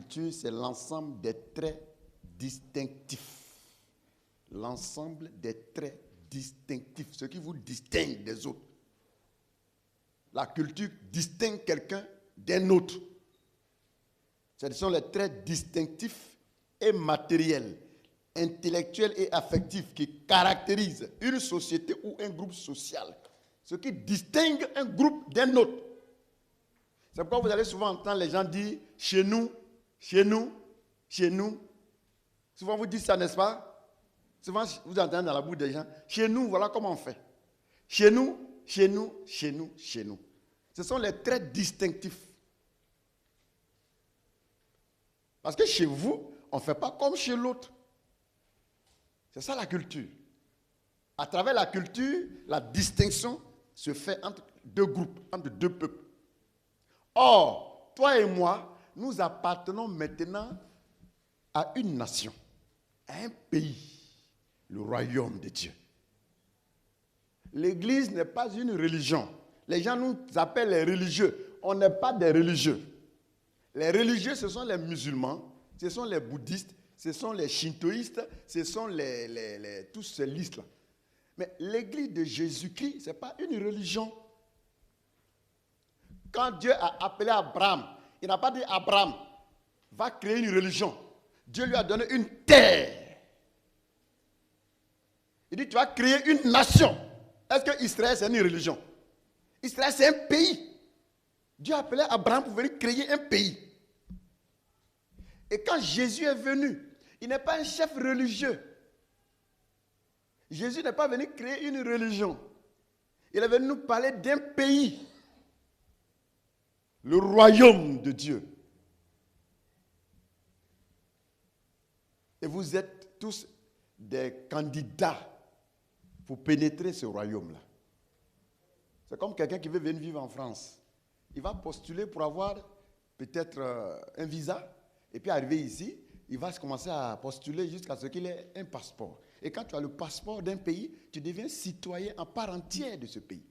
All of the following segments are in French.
culture, c'est l'ensemble des traits distinctifs. L'ensemble des traits distinctifs, ce qui vous distingue des autres. La culture distingue quelqu'un d'un autre. Ce sont les traits distinctifs et matériels, intellectuels et affectifs qui caractérisent une société ou un groupe social. Ce qui distingue un groupe d'un autre. C'est pourquoi vous allez souvent entendre les gens dire « chez nous, chez nous, chez nous ». Souvent vous dites ça, n'est-ce pas? Souvent vous entendez dans la bouche des gens « chez nous, voilà comment on fait ». Chez nous, chez nous, chez nous, chez nous. Ce sont les traits distinctifs. Parce que chez vous, on ne fait pas comme chez l'autre. C'est ça la culture. À travers la culture, la distinction se fait entre deux groupes, entre deux peuples. Or, toi et moi, nous appartenons maintenant à une nation, à un pays, le royaume de Dieu. L'Église n'est pas une religion. Les gens nous appellent les religieux. On n'est pas des religieux. Les religieux, ce sont les musulmans, ce sont les bouddhistes, ce sont les shintoïstes, ce sont tous ces listes-là. Mais l'Église de Jésus-Christ, ce n'est pas une religion. Quand Dieu a appelé Abraham, il n'a pas dit Abraham va créer une religion. Dieu lui a donné une terre. Il dit tu vas créer une nation. Est-ce que Israël c'est une religion? Israël c'est un pays. Dieu a appelé Abraham pour venir créer un pays. Et quand Jésus est venu, il n'est pas un chef religieux. Jésus n'est pas venu créer une religion. Il est venu nous parler d'un pays. Le royaume de Dieu. Et vous êtes tous des candidats pour pénétrer ce royaume-là. C'est comme quelqu'un qui veut venir vivre en France. Il va postuler pour avoir peut-être un visa. Et puis arrivé ici, il va commencer à postuler jusqu'à ce qu'il ait un passeport. Et quand tu as le passeport d'un pays, tu deviens citoyen en part entière de ce pays.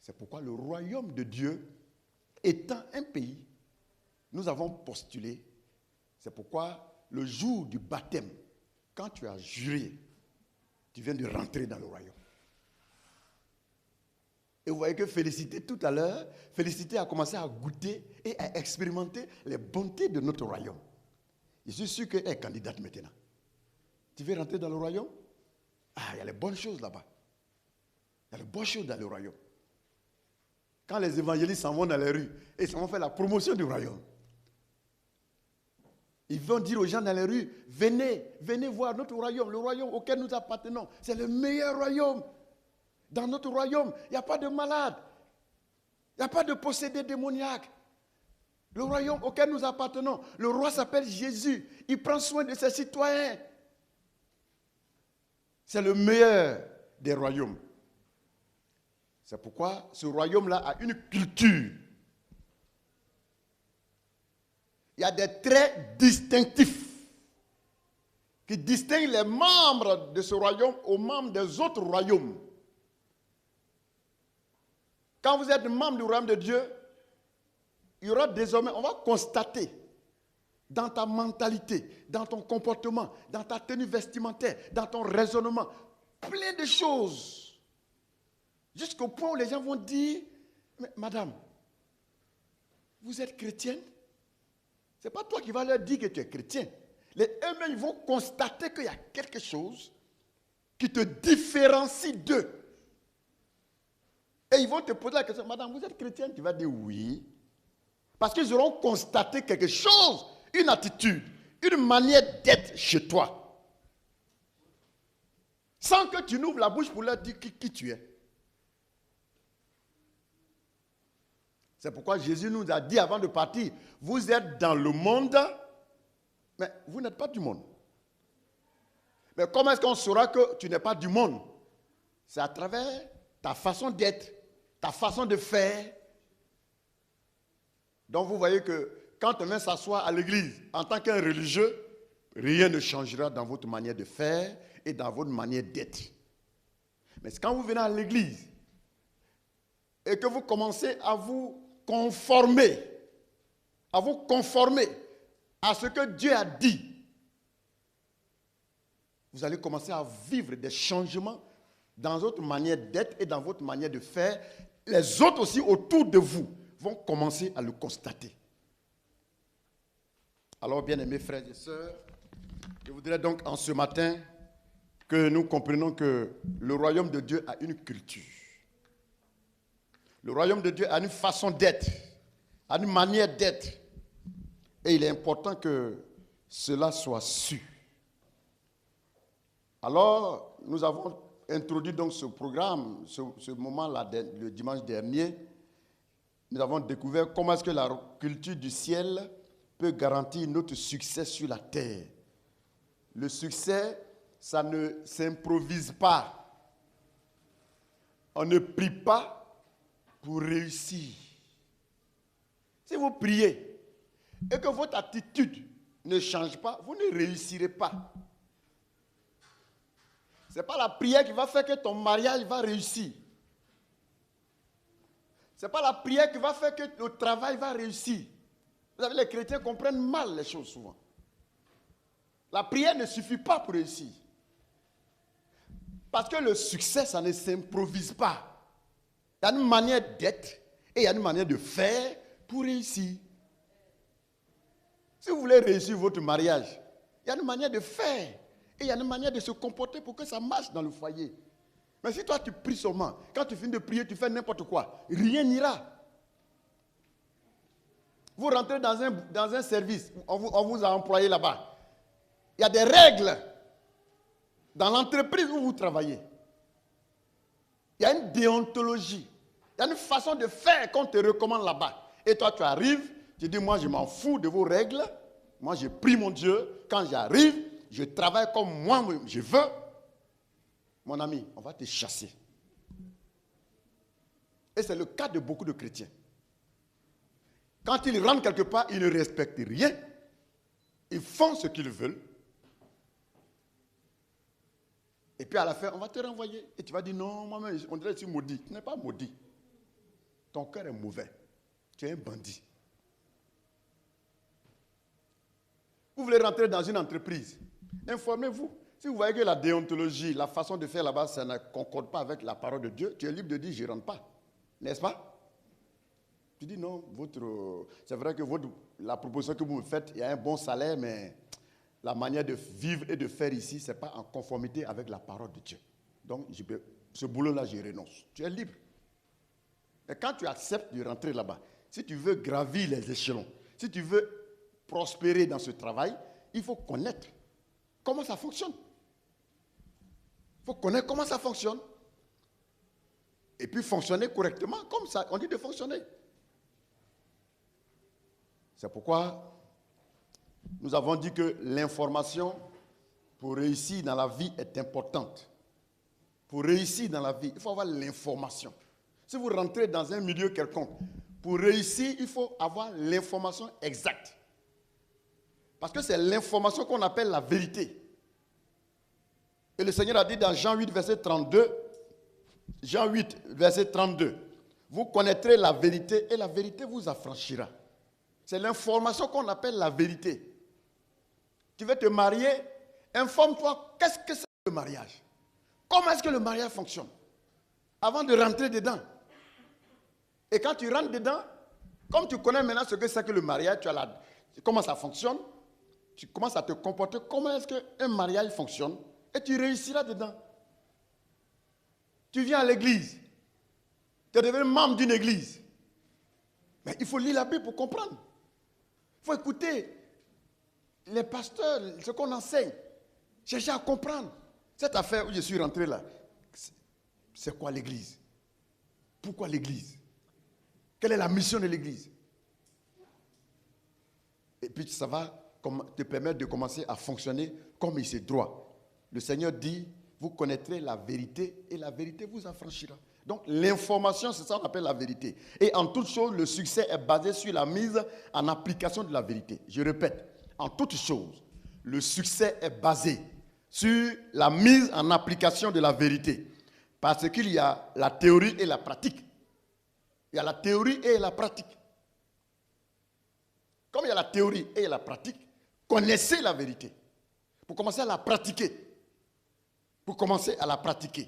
C'est pourquoi le royaume de Dieu, étant un pays, nous avons postulé. C'est pourquoi le jour du baptême, quand tu as juré, tu viens de rentrer dans le royaume. Et vous voyez que Félicité, tout à l'heure, Félicité a commencé à goûter et à expérimenter les bontés de notre royaume. Je suis sûr qu'elle est candidate maintenant. Tu veux rentrer dans le royaume? Ah, il y a les bonnes choses là-bas. Il y a les bonnes choses dans le royaume. Quand les évangélistes s'en vont dans les rues, ils s'en vont faire la promotion du royaume. Ils vont dire aux gens dans les rues, venez, venez voir notre royaume, le royaume auquel nous appartenons. C'est le meilleur royaume. Dans notre royaume, il n'y a pas de malades. Il n'y a pas de possédés démoniaques. Le royaume auquel nous appartenons, le roi s'appelle Jésus. Il prend soin de ses citoyens. C'est le meilleur des royaumes. C'est pourquoi ce royaume-là a une culture. Il y a des traits distinctifs qui distinguent les membres de ce royaume aux membres des autres royaumes. Quand vous êtes membre du royaume de Dieu, il y aura désormais, on va constater dans ta mentalité, dans ton comportement, dans ta tenue vestimentaire, dans ton raisonnement, plein de choses. Jusqu'au point où les gens vont dire, mais madame, vous êtes chrétienne? Ce n'est pas toi qui vas leur dire que tu es chrétien. Eux-mêmes, ils vont constater qu'il y a quelque chose qui te différencie d'eux. Et ils vont te poser la question, madame, vous êtes chrétienne? Tu vas dire oui. Parce qu'ils auront constaté quelque chose, une attitude, une manière d'être chez toi. Sans que tu n'ouvres la bouche pour leur dire qui tu es. C'est pourquoi Jésus nous a dit avant de partir, vous êtes dans le monde, mais vous n'êtes pas du monde. Mais comment est-ce qu'on saura que tu n'es pas du monde? C'est à travers ta façon d'être, ta façon de faire. Donc vous voyez que quand on vient s'asseoir à l'église en tant qu'un religieux, rien ne changera dans votre manière de faire et dans votre manière d'être. Mais quand vous venez à l'église et que vous commencez à vous conformer à vous conformer à ce que Dieu a dit, vous allez commencer à vivre des changements dans votre manière d'être et dans votre manière de faire. Les autres aussi autour de vous vont commencer à le constater. Alors, bien-aimés frères et sœurs, je voudrais donc en ce matin que nous comprenions que le royaume de Dieu a une culture. Le royaume de Dieu a une façon d'être, a une manière d'être. Et il est important que cela soit su. Alors, nous avons introduit donc ce programme, ce moment-là, le dimanche dernier. Nous avons découvert comment est-ce que la culture du ciel peut garantir notre succès sur la terre. Le succès, ça ne s'improvise pas. On ne prie pas pour réussir. Si vous priez et que votre attitude ne change pas, vous ne réussirez pas. Ce n'est pas la prière qui va faire que ton mariage va réussir. Ce n'est pas la prière qui va faire que le travail va réussir. Vous savez, les chrétiens comprennent mal les choses souvent. La prière ne suffit pas pour réussir. Parce que le succès, ça ne s'improvise pas. Il y a une manière d'être et il y a une manière de faire pour réussir. Si vous voulez réussir votre mariage, il y a une manière de faire. Et il y a une manière de se comporter pour que ça marche dans le foyer. Mais si toi tu pries seulement, quand tu finis de prier, tu fais n'importe quoi, rien n'ira. Vous rentrez dans un service, on vous a employé là-bas. Il y a des règles dans l'entreprise où vous travaillez. Il y a une déontologie. Il y a une façon de faire qu'on te recommande là-bas. Et toi tu arrives, tu dis moi je m'en fous de vos règles. Moi je prie mon Dieu. Quand j'arrive, je travaille comme moi je veux. Mon ami, on va te chasser. Et c'est le cas de beaucoup de chrétiens. Quand ils rentrent quelque part, ils ne respectent rien. Ils font ce qu'ils veulent. Et puis à la fin, on va te renvoyer. Et tu vas dire, non, moi-même, on dirait que tu es maudit. Tu n'es pas maudit. Ton cœur est mauvais. Tu es un bandit. Vous voulez rentrer dans une entreprise. Informez-vous. Si vous voyez que la déontologie, la façon de faire là-bas, ça ne concorde pas avec la parole de Dieu, tu es libre de dire, je ne rentre pas. N'est-ce pas? Tu dis, non, c'est vrai que la proposition que vous me faites, il y a un bon salaire, mais la manière de vivre et de faire ici, ce n'est pas en conformité avec la parole de Dieu. Donc, ce boulot-là, je renonce. Tu es libre. Et quand tu acceptes de rentrer là-bas, si tu veux gravir les échelons, si tu veux prospérer dans ce travail, il faut connaître comment ça fonctionne. Il faut connaître comment ça fonctionne. Et puis fonctionner correctement, comme ça, on dit de fonctionner. C'est pourquoi nous avons dit que l'information pour réussir dans la vie est importante. Pour réussir dans la vie, il faut avoir l'information. Si vous rentrez dans un milieu quelconque, pour réussir, il faut avoir l'information exacte. Parce que c'est l'information qu'on appelle la vérité. Et le Seigneur a dit dans Jean 8, verset 32, Jean 8, verset 32, vous connaîtrez la vérité et la vérité vous affranchira. C'est l'information qu'on appelle la vérité. Tu veux te marier, informe-toi qu'est-ce que c'est le mariage. Comment est-ce que le mariage fonctionne avant de rentrer dedans. Et quand tu rentres dedans, comme tu connais maintenant ce que c'est que le mariage, comment ça fonctionne, tu commences à te comporter, comment est-ce qu'un mariage fonctionne, et tu réussiras dedans. Tu viens à l'église, tu es devenu membre d'une église. Mais il faut lire la Bible pour comprendre. Il faut écouter les pasteurs, ce qu'on enseigne. Chercher à comprendre. Cette affaire où je suis rentré là, c'est quoi l'église? Pourquoi l'église? Quelle est la mission de l'église? Et puis ça va te permettre de commencer à fonctionner comme il se doit. Le Seigneur dit, vous connaîtrez la vérité et la vérité vous affranchira. Donc l'information, c'est ça qu'on appelle la vérité. Et en toute chose, le succès est basé sur la mise en application de la vérité. Je répète, en toute chose, le succès est basé sur la mise en application de la vérité. Parce qu'il y a la théorie et la pratique. Il y a la théorie et la pratique. il y a la théorie et il y a la pratique, connaissez la vérité. Pour commencer à la pratiquer. Pour commencer à la pratiquer.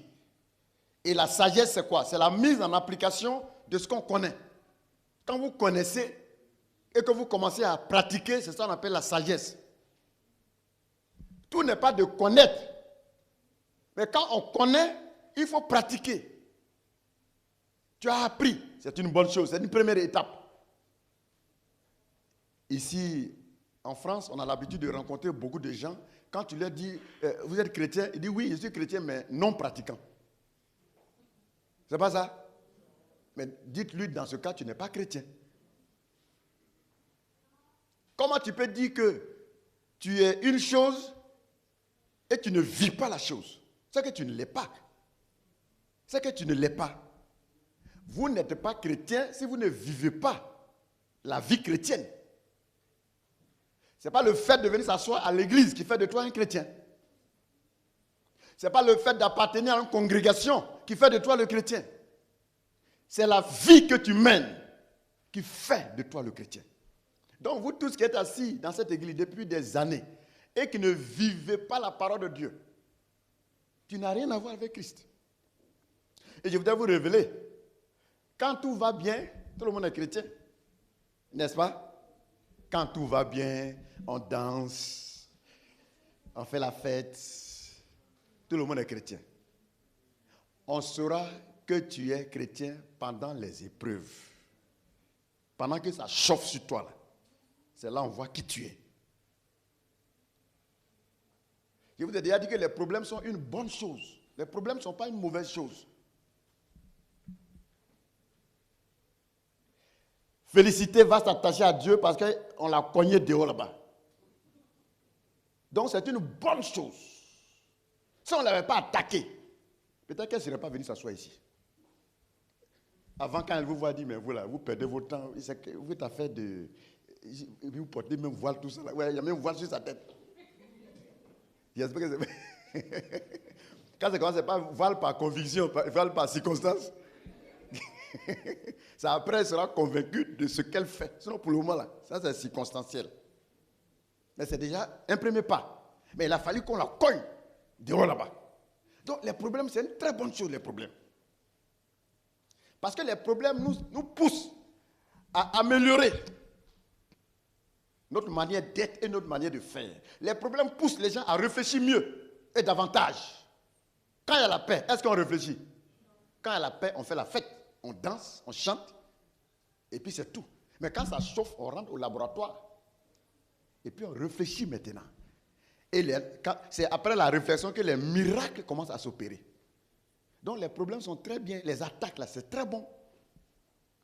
Et la sagesse, c'est quoi? C'est la mise en application de ce qu'on connaît. Quand vous connaissez et que vous commencez à pratiquer, c'est ça qu'on appelle la sagesse. Tout n'est pas de connaître. Mais quand on connaît, il faut pratiquer. Tu as appris, c'est une bonne chose, c'est une première étape. Ici, en France, on a l'habitude de rencontrer beaucoup de gens. Quand tu leur dis, vous êtes chrétien, ils disent oui, je suis chrétien, mais non pratiquant. C'est pas ça? Mais dites-lui, dans ce cas, tu n'es pas chrétien. Comment tu peux dire que tu es une chose et tu ne vis pas la chose? C'est que tu ne l'es pas. C'est que tu ne l'es pas. Vous n'êtes pas chrétien si vous ne vivez pas la vie chrétienne. Ce n'est pas le fait de venir s'asseoir à l'église qui fait de toi un chrétien. Ce n'est pas le fait d'appartenir à une congrégation qui fait de toi le chrétien. C'est la vie que tu mènes qui fait de toi le chrétien. Donc vous tous qui êtes assis dans cette église depuis des années et qui ne vivez pas la parole de Dieu, tu n'as rien à voir avec Christ. Et je voudrais vous révéler, quand tout va bien, tout le monde est chrétien. N'est-ce pas? Quand tout va bien, on danse, on fait la fête, tout le monde est chrétien. On saura que tu es chrétien pendant les épreuves. Pendant que ça chauffe sur toi, là. C'est là qu'on voit qui tu es. Je vous ai déjà dit que les problèmes sont une bonne chose. Les problèmes ne sont pas une mauvaise chose. Félicité va s'attacher à Dieu parce qu'on l'a cogné dehors là-bas. Donc c'est une bonne chose. Si on ne l'avait pas attaqué, peut-être qu'elle ne serait pas venue s'asseoir ici. Avant, quand elle vous voit, elle dit, mais vous là, vous perdez votre temps. Vous êtes affaire de... Vous portez même voile, tout ça. Là. Ouais, il y a même voile sur sa tête. J'espère que c'est... Quand ça commence, c'est pas voile par conviction, voile par circonstance. Ça après, elle sera convaincue de ce qu'elle fait. Sinon, pour le moment, là, ça c'est circonstanciel. Mais c'est déjà un premier pas. Mais il a fallu qu'on la cogne dehors là-bas. Donc, les problèmes, c'est une très bonne chose, les problèmes. Parce que les problèmes nous poussent à améliorer notre manière d'être et notre manière de faire. Les problèmes poussent les gens à réfléchir mieux et davantage. Quand il y a la paix, est-ce qu'on réfléchit? Quand il y a la paix, on fait la fête, on danse, on chante, et puis c'est tout. Mais quand ça chauffe, on rentre au laboratoire, et puis on réfléchit maintenant. Et c'est après la réflexion que les miracles commencent à s'opérer. Donc les problèmes sont très bien, les attaques là, c'est très bon.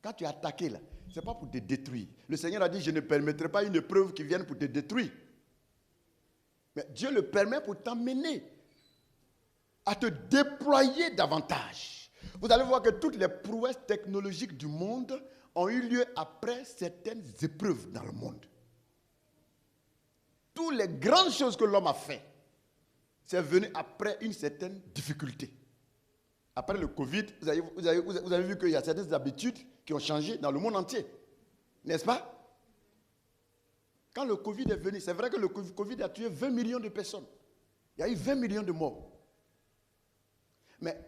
Quand tu es attaqué là, ce n'est pas pour te détruire. Le Seigneur a dit, je ne permettrai pas une épreuve qui vienne pour te détruire. Mais Dieu le permet pour t'amener à te déployer davantage. Vous allez voir que toutes les prouesses technologiques du monde ont eu lieu après certaines épreuves dans le monde. Toutes les grandes choses que l'homme a fait, c'est venu après une certaine difficulté. Après le Covid, vous avez vu qu'il y a certaines habitudes qui ont changé dans le monde entier. N'est-ce pas? Quand le Covid est venu, c'est vrai que le Covid a tué 20 millions de personnes. Il y a eu 20 millions de morts. Mais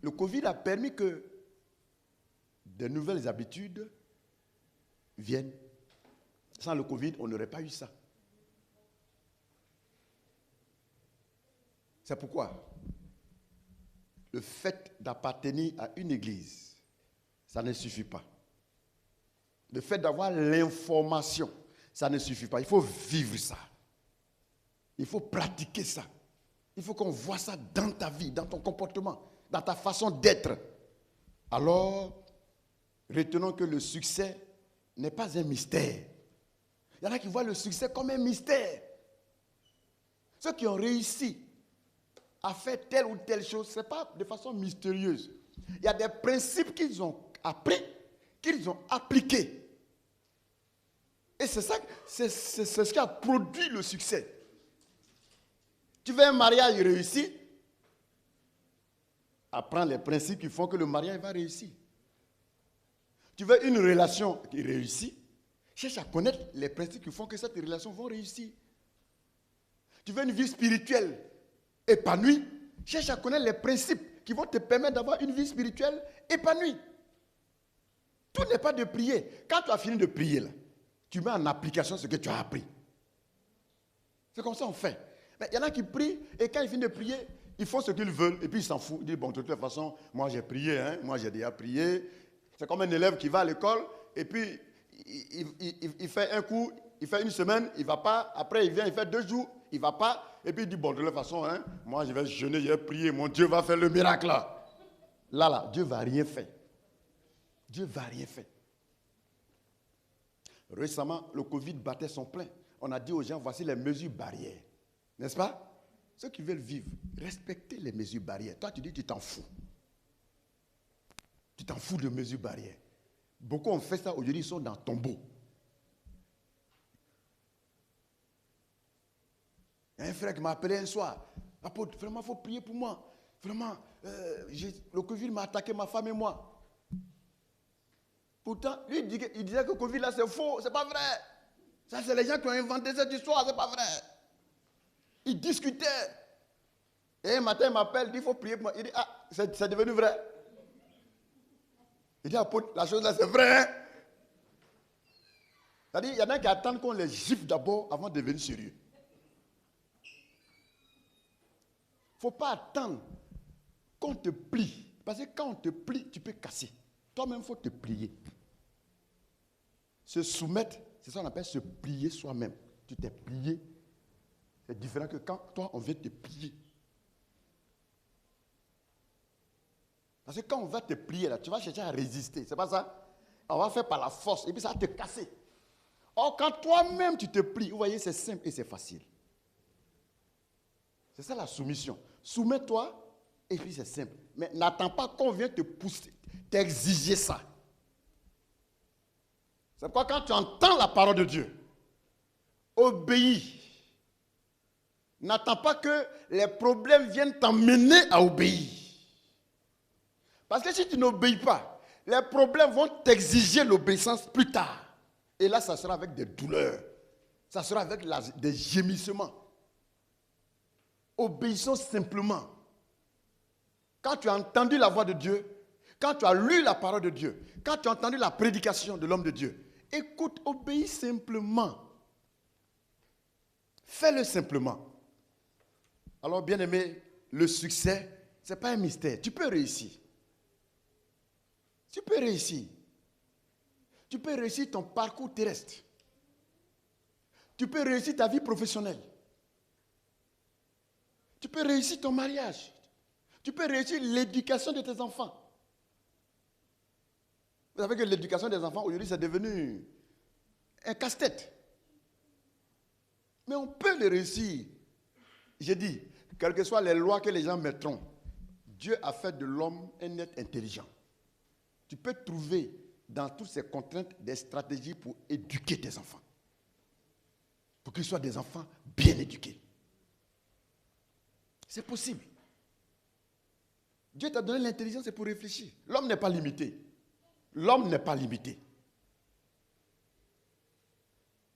le Covid a permis que de nouvelles habitudes viennent. Sans le Covid, on n'aurait pas eu ça. C'est pourquoi le fait d'appartenir à une église, ça ne suffit pas. Le fait d'avoir l'information, ça ne suffit pas. Il faut vivre ça. Il faut pratiquer ça. Il faut qu'on voit ça dans ta vie, dans ton comportement, dans ta façon d'être. Alors, retenons que le succès n'est pas un mystère. Il y en a qui voient le succès comme un mystère. Ceux qui ont réussi à faire telle ou telle chose, ce n'est pas de façon mystérieuse. Il y a des principes qu'ils ont appris, qu'ils ont appliqués. Et c'est ça, c'est ce qui a produit le succès. Tu veux un mariage réussi? Apprends les principes qui font que le mariage va réussir. Tu veux une relation qui réussit? Cherche à connaître les principes qui font que cette relation va réussir. Tu veux une vie spirituelle épanouie, cherche à connaître les principes qui vont te permettre d'avoir une vie spirituelle épanouie. Tout n'est pas de prier. Quand tu as fini de prier, là, tu mets en application ce que tu as appris. C'est comme ça qu'on fait. Mais il y en a qui prient et quand ils finissent de prier, ils font ce qu'ils veulent et puis ils s'en foutent. Ils disent, bon, de toute façon, moi j'ai prié, hein, moi j'ai déjà prié. C'est comme un élève qui va à l'école et puis il fait un cours, il fait une semaine, il ne va pas. Après, il vient, il fait 2 jours, il ne va pas. Et puis il dit, bon, de toute façon, hein, moi je vais jeûner, je vais prier, mon Dieu va faire le miracle là. Là, Dieu ne va rien faire. Dieu ne va rien faire. Récemment, le Covid battait son plein. On a dit aux gens, voici les mesures barrières. N'est-ce pas? Ceux qui veulent vivre, respectez les mesures barrières. Toi, tu dis, tu t'en fous. Tu t'en fous de mesures barrières. Beaucoup ont fait ça aujourd'hui, ils sont dans le tombeau. Il y a un frère qui m'a appelé un soir. Apôtre, vraiment, il faut prier pour moi. Vraiment, le Covid m'a attaqué ma femme et moi. Pourtant, lui, il disait que le Covid là, c'est faux, c'est pas vrai. Ça, c'est les gens qui ont inventé cette histoire, c'est pas vrai. Il discutait. Et un matin, il m'appelle, il dit, il faut prier pour moi. Il dit, ah, c'est devenu vrai. Il dit, apôtre, la chose là, c'est vrai. Hein? C'est-à-dire, il y en a qui attendent qu'on les gifle d'abord avant de devenir sérieux. Il ne faut pas attendre qu'on te plie. Parce que quand on te plie, tu peux casser. Toi-même, il faut te plier. Se soumettre, c'est ça qu'on appelle se plier soi-même. Tu t'es plié. C'est différent que quand toi, on veut te plier. Parce que quand on va te plier, là, tu vas chercher à résister. C'est pas ça? On va faire par la force et puis ça va te casser. Or, quand toi-même tu te plies, vous voyez, c'est simple et c'est facile. C'est ça la soumission. Soumets-toi et puis c'est simple. Mais n'attends pas qu'on vienne te pousser, t'exiger ça. C'est pourquoi quand tu entends la parole de Dieu, obéis. N'attends pas que les problèmes viennent t'emmener à obéir. Parce que si tu n'obéis pas, les problèmes vont t'exiger l'obéissance plus tard. Et là, ça sera avec des douleurs. Ça sera avec des gémissements. Obéissons simplement. Quand tu as entendu la voix de Dieu, quand tu as lu la parole de Dieu, quand tu as entendu la prédication de l'homme de Dieu, écoute, obéis simplement. Fais-le simplement. Alors, bien-aimé, le succès, ce n'est pas un mystère. Tu peux réussir. Tu peux réussir. Tu peux réussir ton parcours terrestre. Tu peux réussir ta vie professionnelle. Tu peux réussir ton mariage. Tu peux réussir l'éducation de tes enfants. Vous savez que l'éducation des enfants, aujourd'hui, c'est devenu un casse-tête. Mais on peut le réussir. J'ai dit, quelles que soient les lois que les gens mettront, Dieu a fait de l'homme un être intelligent. Tu peux trouver dans toutes ces contraintes des stratégies pour éduquer tes enfants. Pour qu'ils soient des enfants bien éduqués. C'est possible. Dieu t'a donné l'intelligence pour réfléchir. L'homme n'est pas limité. L'homme n'est pas limité.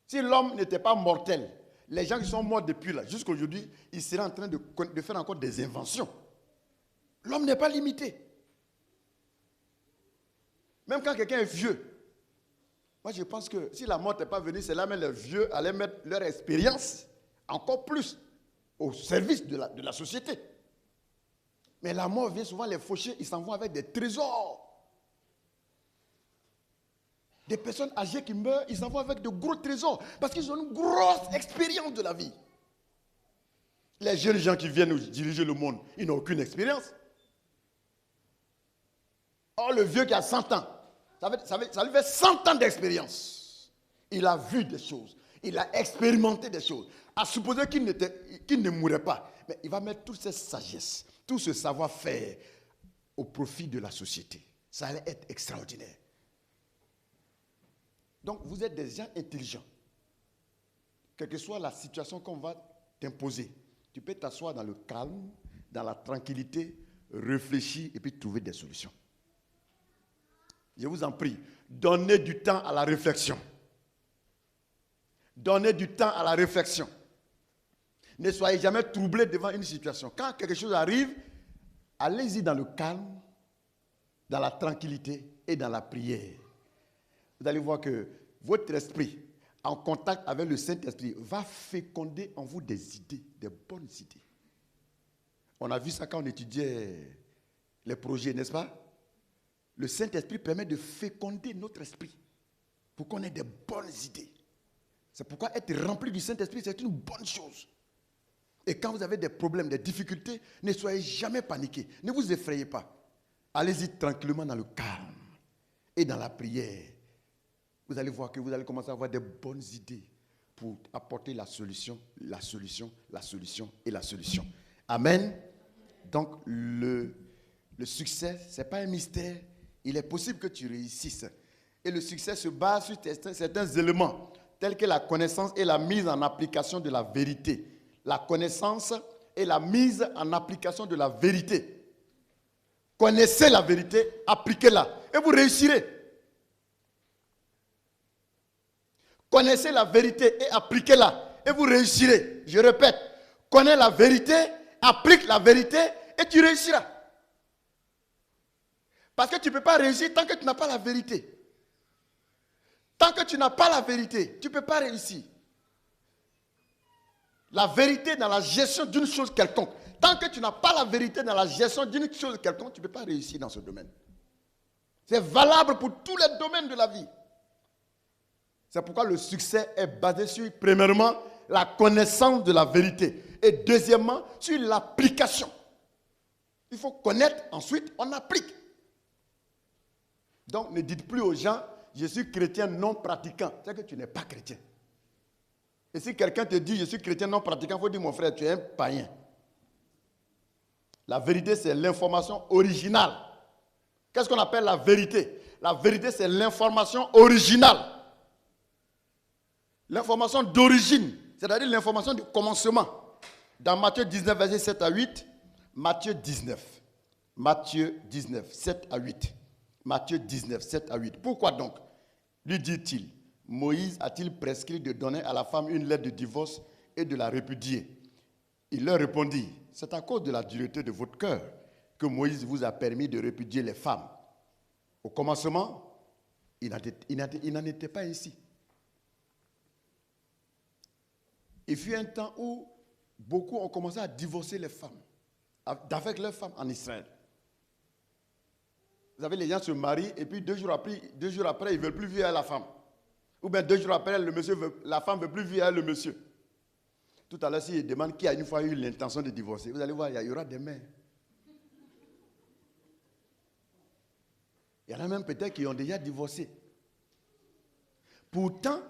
Si l'homme n'était pas mortel, les gens qui sont morts depuis là, jusqu'à aujourd'hui, ils seraient en train de faire encore des inventions. L'homme n'est pas limité. Même quand quelqu'un est vieux, moi je pense que si la mort n'est pas venue, c'est là même les vieux allaient mettre leur expérience encore plus au service de la société. Mais la mort vient souvent les faucher, ils s'en vont avec des trésors. Des personnes âgées qui meurent, ils s'en vont avec de gros trésors parce qu'ils ont une grosse expérience de la vie. Les jeunes gens qui viennent diriger le monde, ils n'ont aucune expérience. Or, le vieux qui a 100 ans, ça lui fait 100 ans d'expérience. Il a vu des choses. Il a expérimenté des choses. À supposer qu'il ne mourrait pas. Mais il va mettre toute cette sagesse, tout ce savoir-faire au profit de la société. Ça allait être extraordinaire. Donc, vous êtes des gens intelligents. Quelle que soit la situation qu'on va t'imposer, tu peux t'asseoir dans le calme, dans la tranquillité, réfléchir et puis trouver des solutions. Je vous en prie, donnez du temps à la réflexion. Donnez du temps à la réflexion. Ne soyez jamais troublé devant une situation. Quand quelque chose arrive, allez-y dans le calme, dans la tranquillité et dans la prière. Vous allez voir que votre esprit, en contact avec le Saint-Esprit, va féconder en vous des idées, des bonnes idées. On a vu ça quand on étudiait les projets, n'est-ce pas? Le Saint-Esprit permet de féconder notre esprit pour qu'on ait des bonnes idées. C'est pourquoi être rempli du Saint-Esprit, c'est une bonne chose. Et quand vous avez des problèmes, des difficultés, ne soyez jamais paniqués. Ne vous effrayez pas. Allez-y tranquillement dans le calme et dans la prière. Vous allez voir que vous allez commencer à avoir des bonnes idées pour apporter la solution, la solution, la solution et la solution. Amen. Donc, le succès, ce n'est pas un mystère. Il est possible que tu réussisses. Et le succès se base sur certains éléments, tels que la connaissance et la mise en application de la vérité. La connaissance et la mise en application de la vérité. Connaissez la vérité, appliquez-la et vous réussirez. Connaissez la vérité et appliquez-la et vous réussirez. Je répète, connais la vérité, applique la vérité et tu réussiras. Parce que tu ne peux pas réussir tant que tu n'as pas la vérité. Tant que tu n'as pas la vérité, tu ne peux pas réussir. La vérité dans la gestion d'une chose quelconque. Tant que tu n'as pas la vérité dans la gestion d'une chose quelconque, tu ne peux pas réussir dans ce domaine. C'est valable pour tous les domaines de la vie. C'est pourquoi le succès est basé sur, premièrement, la connaissance de la vérité. Et deuxièmement, sur l'application. Il faut connaître, ensuite on applique. Donc ne dites plus aux gens, je suis chrétien non pratiquant. C'est que tu n'es pas chrétien. Et si quelqu'un te dit, je suis chrétien non pratiquant, il faut dire, mon frère, tu es un païen. La vérité, c'est l'information originale. Qu'est-ce qu'on appelle la vérité? La vérité, c'est l'information originale. L'information d'origine, c'est-à-dire l'information du commencement. Dans Matthieu 19, versets 7 à 8, Matthieu 19, 7 à 8. Matthieu 19, 7 à 8. Pourquoi donc, lui dit-il, Moïse a-t-il prescrit de donner à la femme une lettre de divorce et de la répudier? Il leur répondit, c'est à cause de la dureté de votre cœur que Moïse vous a permis de répudier les femmes. Au commencement, il n'en était pas ainsi. Il fut un temps où beaucoup ont commencé à divorcer les femmes, avec leurs femmes en Israël. Vous savez, les gens se marient et puis 2 jours après, ils ne veulent plus vivre avec la femme. Ou bien 2 jours après, la femme ne veut plus vivre avec le monsieur. Tout à l'heure, s'il demande qui a une fois eu l'intention de divorcer, vous allez voir, il y aura des mains. Il y en a même peut-être qui ont déjà divorcé. Pourtant,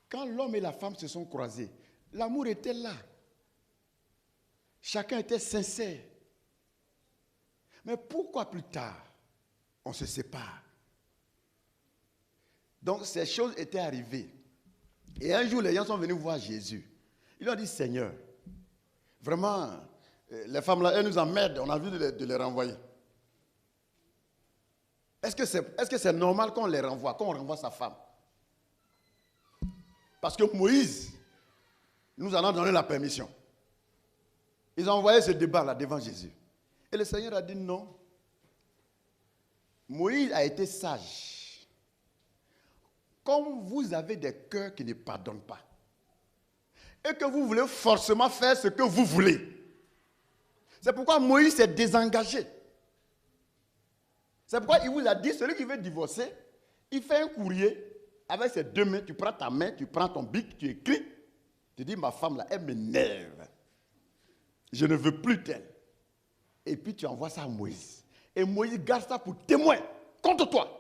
quand l'homme et la femme se sont croisés, l'amour était là. Chacun était sincère. Mais pourquoi plus tard, on se sépare? Donc, ces choses étaient arrivées. Et un jour, les gens sont venus voir Jésus. Ils lui ont dit, Seigneur, vraiment, les femmes là, elles nous emmerdent, on a envie de les renvoyer. Est-ce que c'est normal qu'on les renvoie, qu'on renvoie sa femme? Parce que Moïse nous en a donné la permission. Ils ont envoyé ce débat là devant Jésus. Et le Seigneur a dit non. Moïse a été sage. Comme vous avez des cœurs qui ne pardonnent pas, et que vous voulez forcément faire ce que vous voulez, c'est pourquoi Moïse s'est désengagé. C'est pourquoi il vous a dit, celui qui veut divorcer, il fait un courrier avec ses 2 mains, tu prends ta main, tu prends ton bic, tu écris, tu dis, ma femme là, elle m'énerve. Je ne veux plus d'elle. Et puis tu envoies ça à Moïse. Et Moïse garde ça pour témoin contre toi.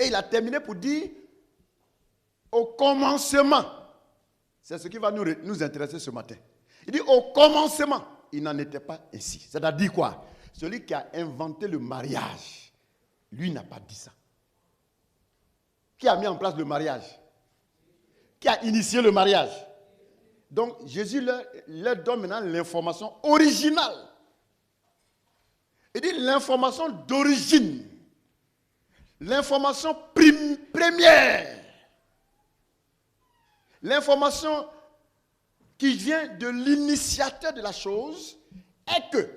Et il a terminé pour dire, au commencement, c'est ce qui va nous intéresser ce matin. Il dit, au commencement, il n'en était pas ainsi. C'est-à-dire quoi? Celui qui a inventé le mariage, lui n'a pas dit ça. Qui a mis en place le mariage? Qui a initié le mariage? Donc, Jésus leur donne maintenant l'information originale. Il dit l'information d'origine. L'information première. L'information qui vient de l'initiateur de la chose est que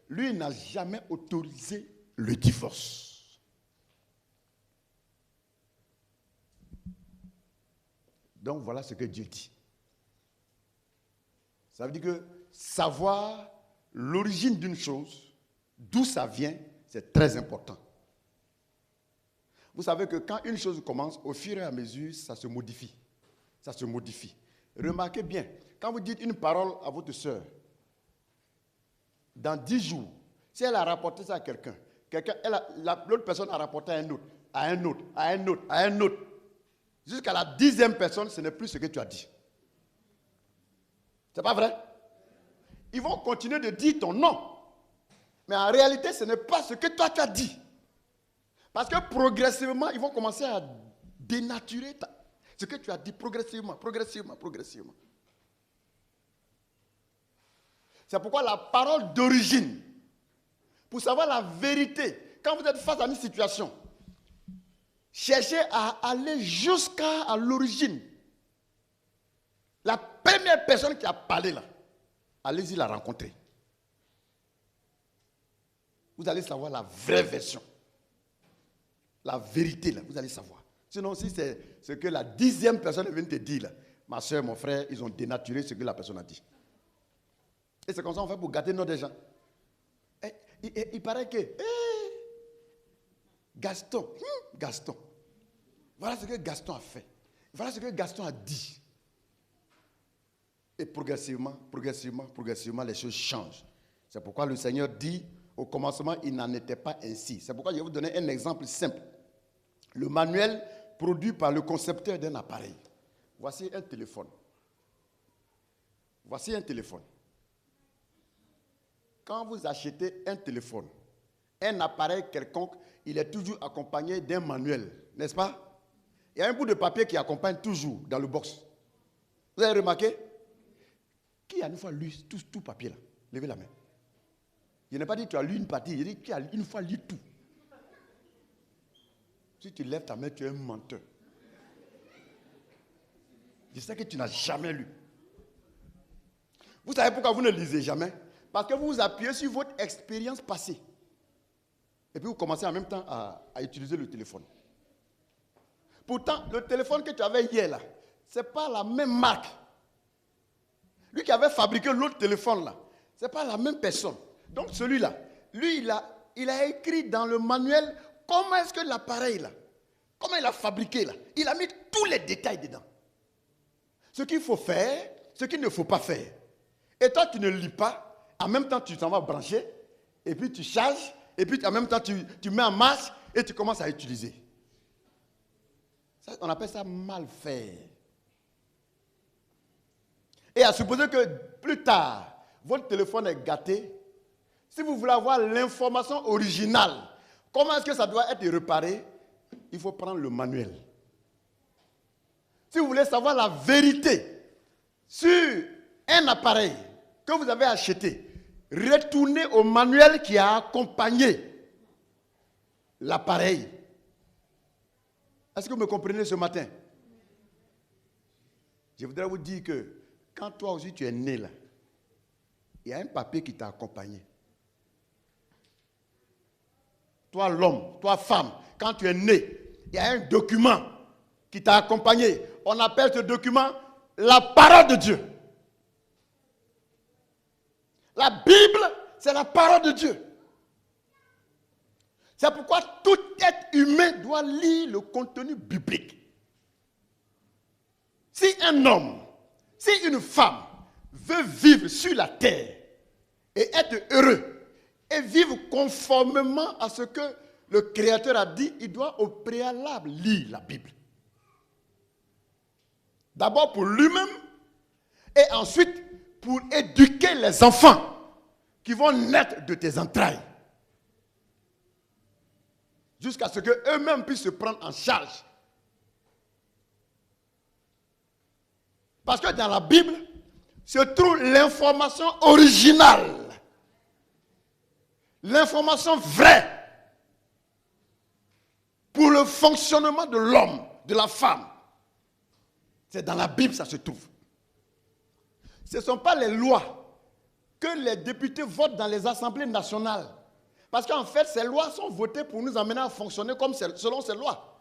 lui n'a jamais autorisé le divorce. Donc voilà ce que Dieu dit. Ça veut dire que savoir l'origine d'une chose, d'où ça vient, c'est très important. Vous savez que quand une chose commence, au fur et à mesure, ça se modifie. Ça se modifie. Remarquez bien, quand vous dites une parole à votre soeur, dans 10 jours, si elle a rapporté ça à quelqu'un, l'autre personne a rapporté à un autre, à un autre, à un autre, à un autre. Jusqu'à la 10e personne, ce n'est plus ce que tu as dit. C'est pas vrai? Ils vont continuer de dire ton nom. Mais en réalité, ce n'est pas ce que toi tu as dit. Parce que progressivement, ils vont commencer à dénaturer ce que tu as dit progressivement, progressivement, progressivement. C'est pourquoi la parole d'origine, pour savoir la vérité, quand vous êtes face à une situation, cherchez à aller jusqu'à l'origine. La première personne qui a parlé là, allez-y la rencontrer. Vous allez savoir la vraie version. La vérité là, vous allez savoir. Sinon, si c'est ce que la 10e personne vient te dire là, ma soeur, mon frère, ils ont dénaturé ce que la personne a dit. Et c'est comme ça qu'on fait pour gâter nos gens. Il paraît que Gaston, voilà ce que Gaston a fait. Voilà ce que Gaston a dit. Et progressivement, les choses changent. C'est pourquoi le Seigneur dit, au commencement, il n'en était pas ainsi. C'est pourquoi je vais vous donner un exemple simple. Le manuel produit par le concepteur d'un appareil. Voici un téléphone. Voici un téléphone. Quand vous achetez un téléphone, un appareil quelconque, il est toujours accompagné d'un manuel, n'est-ce pas? Il y a un bout de papier qui accompagne toujours dans le box. Vous avez remarqué? Qui a une fois lu tout papier là? Levez la main. Je n'ai pas dit que tu as lu une partie, j'ai dit que tu as une fois lu tout. Si tu lèves ta main, tu es un menteur. Je sais que tu n'as jamais lu. Vous savez pourquoi vous ne lisez jamais? Parce que vous vous appuyez sur votre expérience passée. Et puis vous commencez en même temps à utiliser le téléphone. Pourtant, le téléphone que tu avais hier là, ce n'est pas la même marque. Lui qui avait fabriqué l'autre téléphone là, ce n'est pas la même personne. Donc celui-là, lui il a écrit dans le manuel comment est-ce que l'appareil là, comment il a fabriqué là. Il a mis tous les détails dedans. Ce qu'il faut faire, ce qu'il ne faut pas faire. Et toi tu ne lis pas, en même temps tu t'en vas brancher, et puis tu charges, et puis en même temps tu mets en marche et tu commences à utiliser. Ça, on appelle ça mal faire. Et à supposer que plus tard, votre téléphone est gâté, si vous voulez avoir l'information originale, comment est-ce que ça doit être réparé? Il faut prendre le manuel. Si vous voulez savoir la vérité sur un appareil que vous avez acheté, retournez au manuel qui a accompagné l'appareil. Est-ce que vous me comprenez ce matin? Je voudrais vous dire que quand toi aussi tu es né là, il y a un papier qui t'a accompagné. Toi l'homme, toi femme, quand tu es né, il y a un document qui t'a accompagné. On appelle ce document la parole de Dieu. La Bible, c'est la parole de Dieu. C'est pourquoi tout être humain doit lire le contenu biblique. Si un homme, si une femme veut vivre sur la terre et être heureux et vivre conformément à ce que le Créateur a dit, il doit au préalable lire la Bible. D'abord pour lui-même et ensuite pour éduquer les enfants qui vont naître de tes entrailles. Jusqu'à ce qu'eux-mêmes puissent se prendre en charge. Parce que dans la Bible se trouve l'information originale. L'information vraie pour le fonctionnement de l'homme, de la femme. C'est dans la Bible, ça se trouve. Ce ne sont pas les lois que les députés votent dans les assemblées nationales. Parce qu'en fait, ces lois sont votées pour nous amener à fonctionner selon ces lois.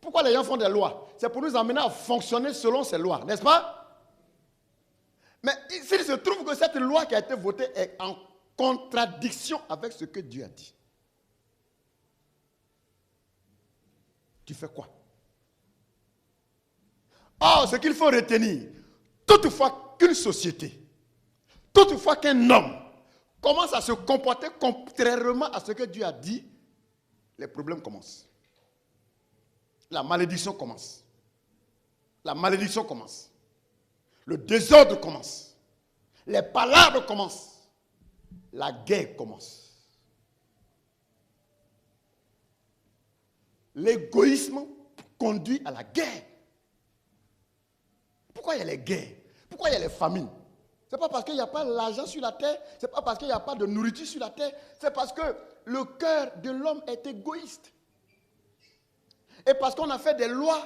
Pourquoi les gens font des lois? C'est pour nous amener à fonctionner selon ces lois, n'est-ce pas? Mais s'il se trouve que cette loi qui a été votée est en contradiction avec ce que Dieu a dit, tu fais quoi? Or, ce qu'il faut retenir, toutefois qu'une société, toutefois qu'un homme commence à se comporter contrairement à ce que Dieu a dit, les problèmes commencent. La malédiction commence. La malédiction commence. Le désordre commence. Les palabres commencent. La guerre commence. L'égoïsme conduit à la guerre. Pourquoi il y a les guerres? Pourquoi il y a les famines? Ce n'est pas parce qu'il n'y a pas l'argent sur la terre, ce n'est pas parce qu'il n'y a pas de nourriture sur la terre, c'est parce que le cœur de l'homme est égoïste. Et parce qu'on a fait des lois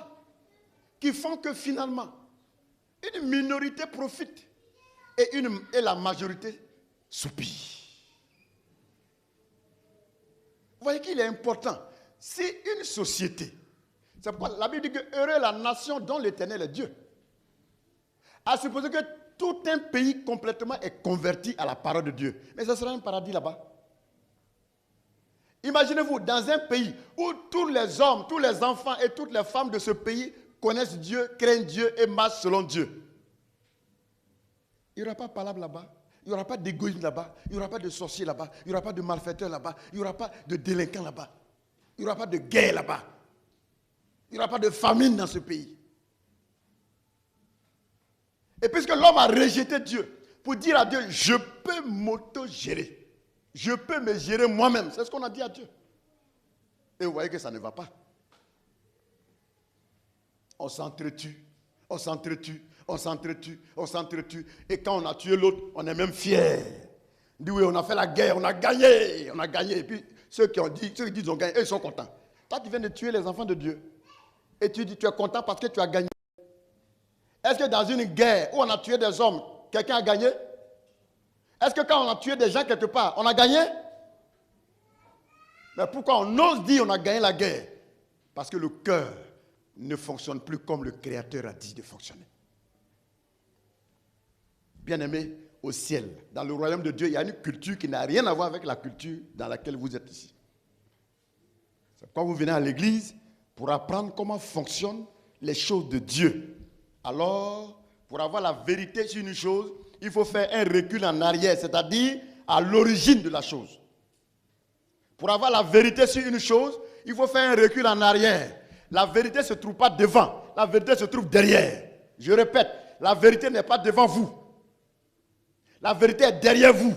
qui font que finalement, une minorité profite et la majorité soupire. Vous voyez qu'il est important. Si une société, c'est pourquoi la Bible dit que heureux est la nation dont l'Éternel est Dieu. À supposer que tout un pays complètement est converti à la parole de Dieu. Mais ce sera un paradis là-bas. Imaginez-vous, dans un pays où tous les hommes, tous les enfants et toutes les femmes de ce pays connaissent Dieu, craignent Dieu et marchent selon Dieu. Il n'y aura pas de palabre là-bas. Il n'y aura pas d'égoïsme là-bas. Il n'y aura pas de sorciers là-bas. Il n'y aura pas de malfaiteurs là-bas. Il n'y aura pas de délinquants là-bas. Il n'y aura pas de guerre là-bas. Il n'y aura pas de famine dans ce pays. Et puisque l'homme a rejeté Dieu pour dire à Dieu, je peux m'auto-gérer. Je peux me gérer moi-même. C'est ce qu'on a dit à Dieu. Et vous voyez que ça ne va pas. On s'entretue, on s'entretue, on s'entretue, on s'entretue. Et quand on a tué l'autre, on est même fier. On dit oui, on a fait la guerre, on a gagné, on a gagné. Et puis ceux qui disent qu'ils ont gagné, eux, ils sont contents. Toi, tu viens de tuer les enfants de Dieu. Et tu dis, tu es content parce que tu as gagné. Est-ce que dans une guerre où on a tué des hommes, quelqu'un a gagné? Est-ce que quand on a tué des gens quelque part, on a gagné? Mais pourquoi on ose dire on a gagné la guerre? Parce que le cœur ne fonctionne plus comme le Créateur a dit de fonctionner. Bien-aimés, au ciel, dans le royaume de Dieu, il y a une culture qui n'a rien à voir avec la culture dans laquelle vous êtes ici. C'est pourquoi vous venez à l'église pour apprendre comment fonctionnent les choses de Dieu. Alors, pour avoir la vérité sur une chose, il faut faire un recul en arrière, c'est-à-dire à l'origine de la chose. Pour avoir la vérité sur une chose, il faut faire un recul en arrière. La vérité ne se trouve pas devant, la vérité se trouve derrière. Je répète, la vérité n'est pas devant vous. La vérité est derrière vous.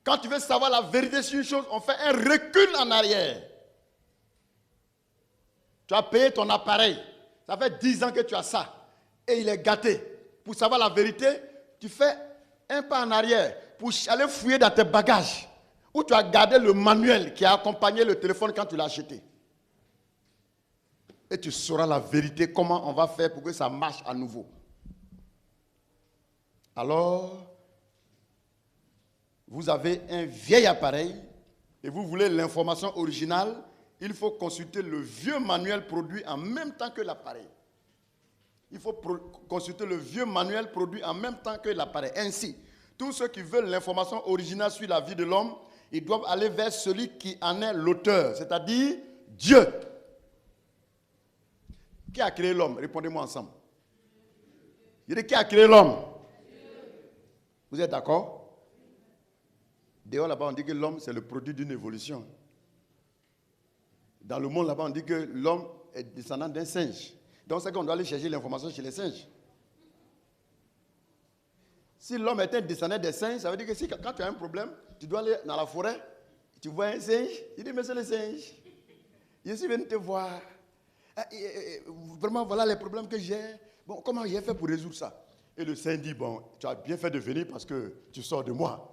Quand tu veux savoir la vérité sur une chose, on fait un recul en arrière. Tu as payé ton appareil. Ça fait 10 ans que tu as ça. Et il est gâté. Pour savoir la vérité, tu fais un pas en arrière pour aller fouiller dans tes bagages où tu as gardé le manuel qui a accompagné le téléphone quand tu l'as acheté. Et tu sauras la vérité, comment on va faire pour que ça marche à nouveau. Alors, vous avez un vieil appareil et vous voulez l'information originale, il faut consulter le vieux manuel produit en même temps que l'appareil. Il faut consulter le vieux manuel produit en même temps que l'appareil. Ainsi, tous ceux qui veulent l'information originale sur la vie de l'homme, ils doivent aller vers celui qui en est l'auteur, c'est-à-dire Dieu. Qui a créé l'homme? Répondez-moi ensemble. Je dis, qui a créé l'homme? Vous êtes d'accord? Dehors là-bas, on dit que l'homme, c'est le produit d'une évolution. Dans le monde là-bas, on dit que l'homme est descendant d'un singe. Donc c'est qu'on doit aller chercher l'information chez les singes. Si l'homme est un descendant des singes, ça veut dire que si, quand tu as un problème, tu dois aller dans la forêt, tu vois un singe, il dit, mais c'est le singe. Je suis venu te voir. Vraiment, voilà les problèmes que j'ai. Bon, comment j'ai fait pour résoudre ça? Et le singe dit, bon, tu as bien fait de venir parce que tu sors de moi.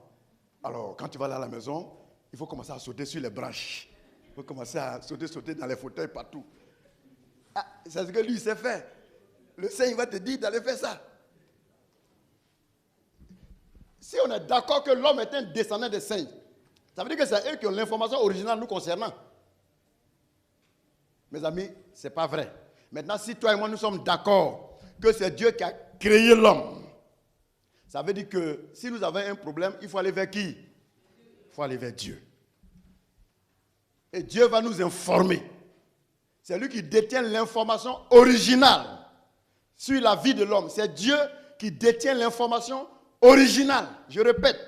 Alors, quand tu vas là à la maison, il faut commencer à sauter sur les branches. Il faut commencer à sauter dans les fauteuils partout. Ah, c'est ce que lui sait faire. Le Saint, il va te dire d'aller faire ça. Si on est d'accord que l'homme est un descendant des saints, ça veut dire que c'est eux qui ont l'information originale nous concernant. Mes amis, ce n'est pas vrai. Maintenant, si toi et moi nous sommes d'accord que c'est Dieu qui a créé l'homme, ça veut dire que si nous avons un problème, il faut aller vers qui? Il faut aller vers Dieu. Et Dieu va nous informer. C'est lui qui détient l'information originale sur la vie de l'homme. C'est Dieu qui détient l'information originale. Je répète,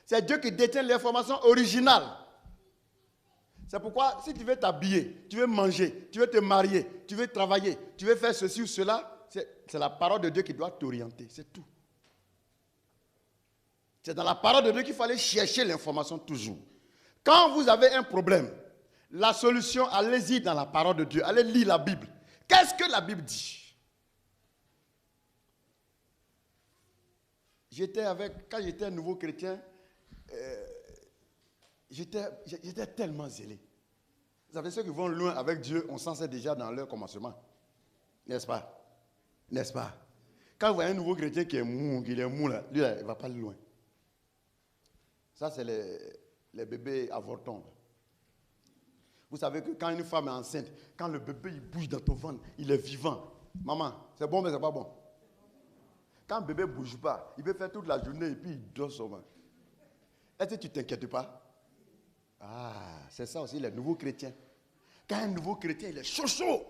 c'est Dieu qui détient l'information originale. C'est pourquoi si tu veux t'habiller, tu veux manger, tu veux te marier, tu veux travailler, tu veux faire ceci ou cela, c'est la parole de Dieu qui doit t'orienter. C'est tout. C'est dans la parole de Dieu qu'il faut aller chercher l'information toujours. Quand vous avez un problème, la solution, allez-y dans la parole de Dieu. Allez lire la Bible. Qu'est-ce que la Bible dit? Quand j'étais un nouveau chrétien, j'étais tellement zélé. Vous savez, ceux qui vont loin avec Dieu, on s'en sait déjà dans leur commencement. N'est-ce pas? N'est-ce pas? Quand vous voyez un nouveau chrétien qui est mou, là, lui, là, il ne va pas loin. Ça, c'est les bébés avortons. Vous savez que quand une femme est enceinte, quand le bébé il bouge dans ton ventre, il est vivant. Maman, c'est bon mais c'est pas bon. Quand le bébé ne bouge pas, il peut faire toute la journée et puis il dort seulement. Est-ce que tu ne t'inquiètes pas? Ah, c'est ça aussi les nouveaux chrétiens. Quand un nouveau chrétien, il est chaud.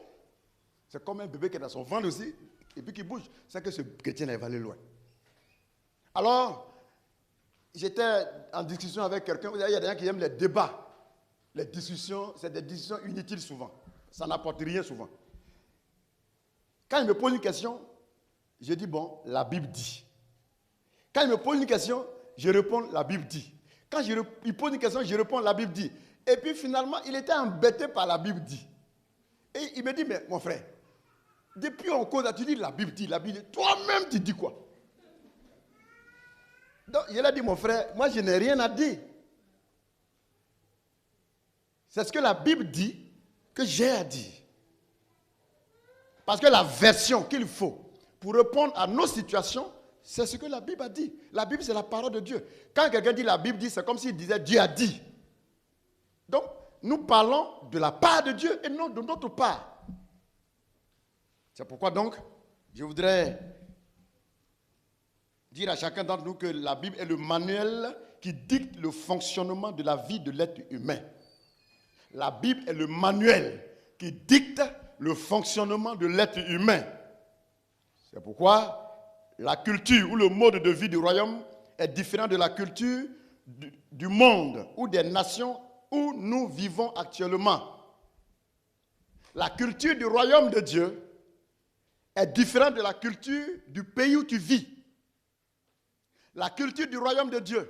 C'est comme un bébé qui est dans son ventre aussi et puis qui bouge. C'est que ce chrétien-là va aller loin. Alors, j'étais en discussion avec quelqu'un. Il y a des gens qui aiment les débats. Les discussions, c'est des discussions inutiles souvent. Ça n'apporte rien souvent. Quand il me pose une question, je dis, bon, la Bible dit. Quand il me pose une question, je réponds, la Bible dit. Quand il pose une question, je réponds, la Bible dit. Et puis finalement, il était embêté par la Bible dit. Et il me dit, mais mon frère, depuis on cause, tu dis la Bible dit, la Bible dit. Toi-même, tu dis quoi? Donc, je lui ai dit, mon frère, moi, je n'ai rien à dire. C'est ce que la Bible dit que j'ai à dire. Parce que la version qu'il faut pour répondre à nos situations, c'est ce que la Bible a dit. La Bible, c'est la parole de Dieu. Quand quelqu'un dit la Bible dit, c'est comme s'il disait Dieu a dit. Donc, nous parlons de la part de Dieu et non de notre part. C'est pourquoi donc, je voudrais dire à chacun d'entre nous que la Bible est le manuel qui dicte le fonctionnement de la vie de l'être humain. La Bible est le manuel qui dicte le fonctionnement de l'être humain. C'est pourquoi la culture ou le mode de vie du royaume est différent de la culture du monde ou des nations où nous vivons actuellement. La culture du royaume de Dieu est différente de la culture du pays où tu vis. La culture du royaume de Dieu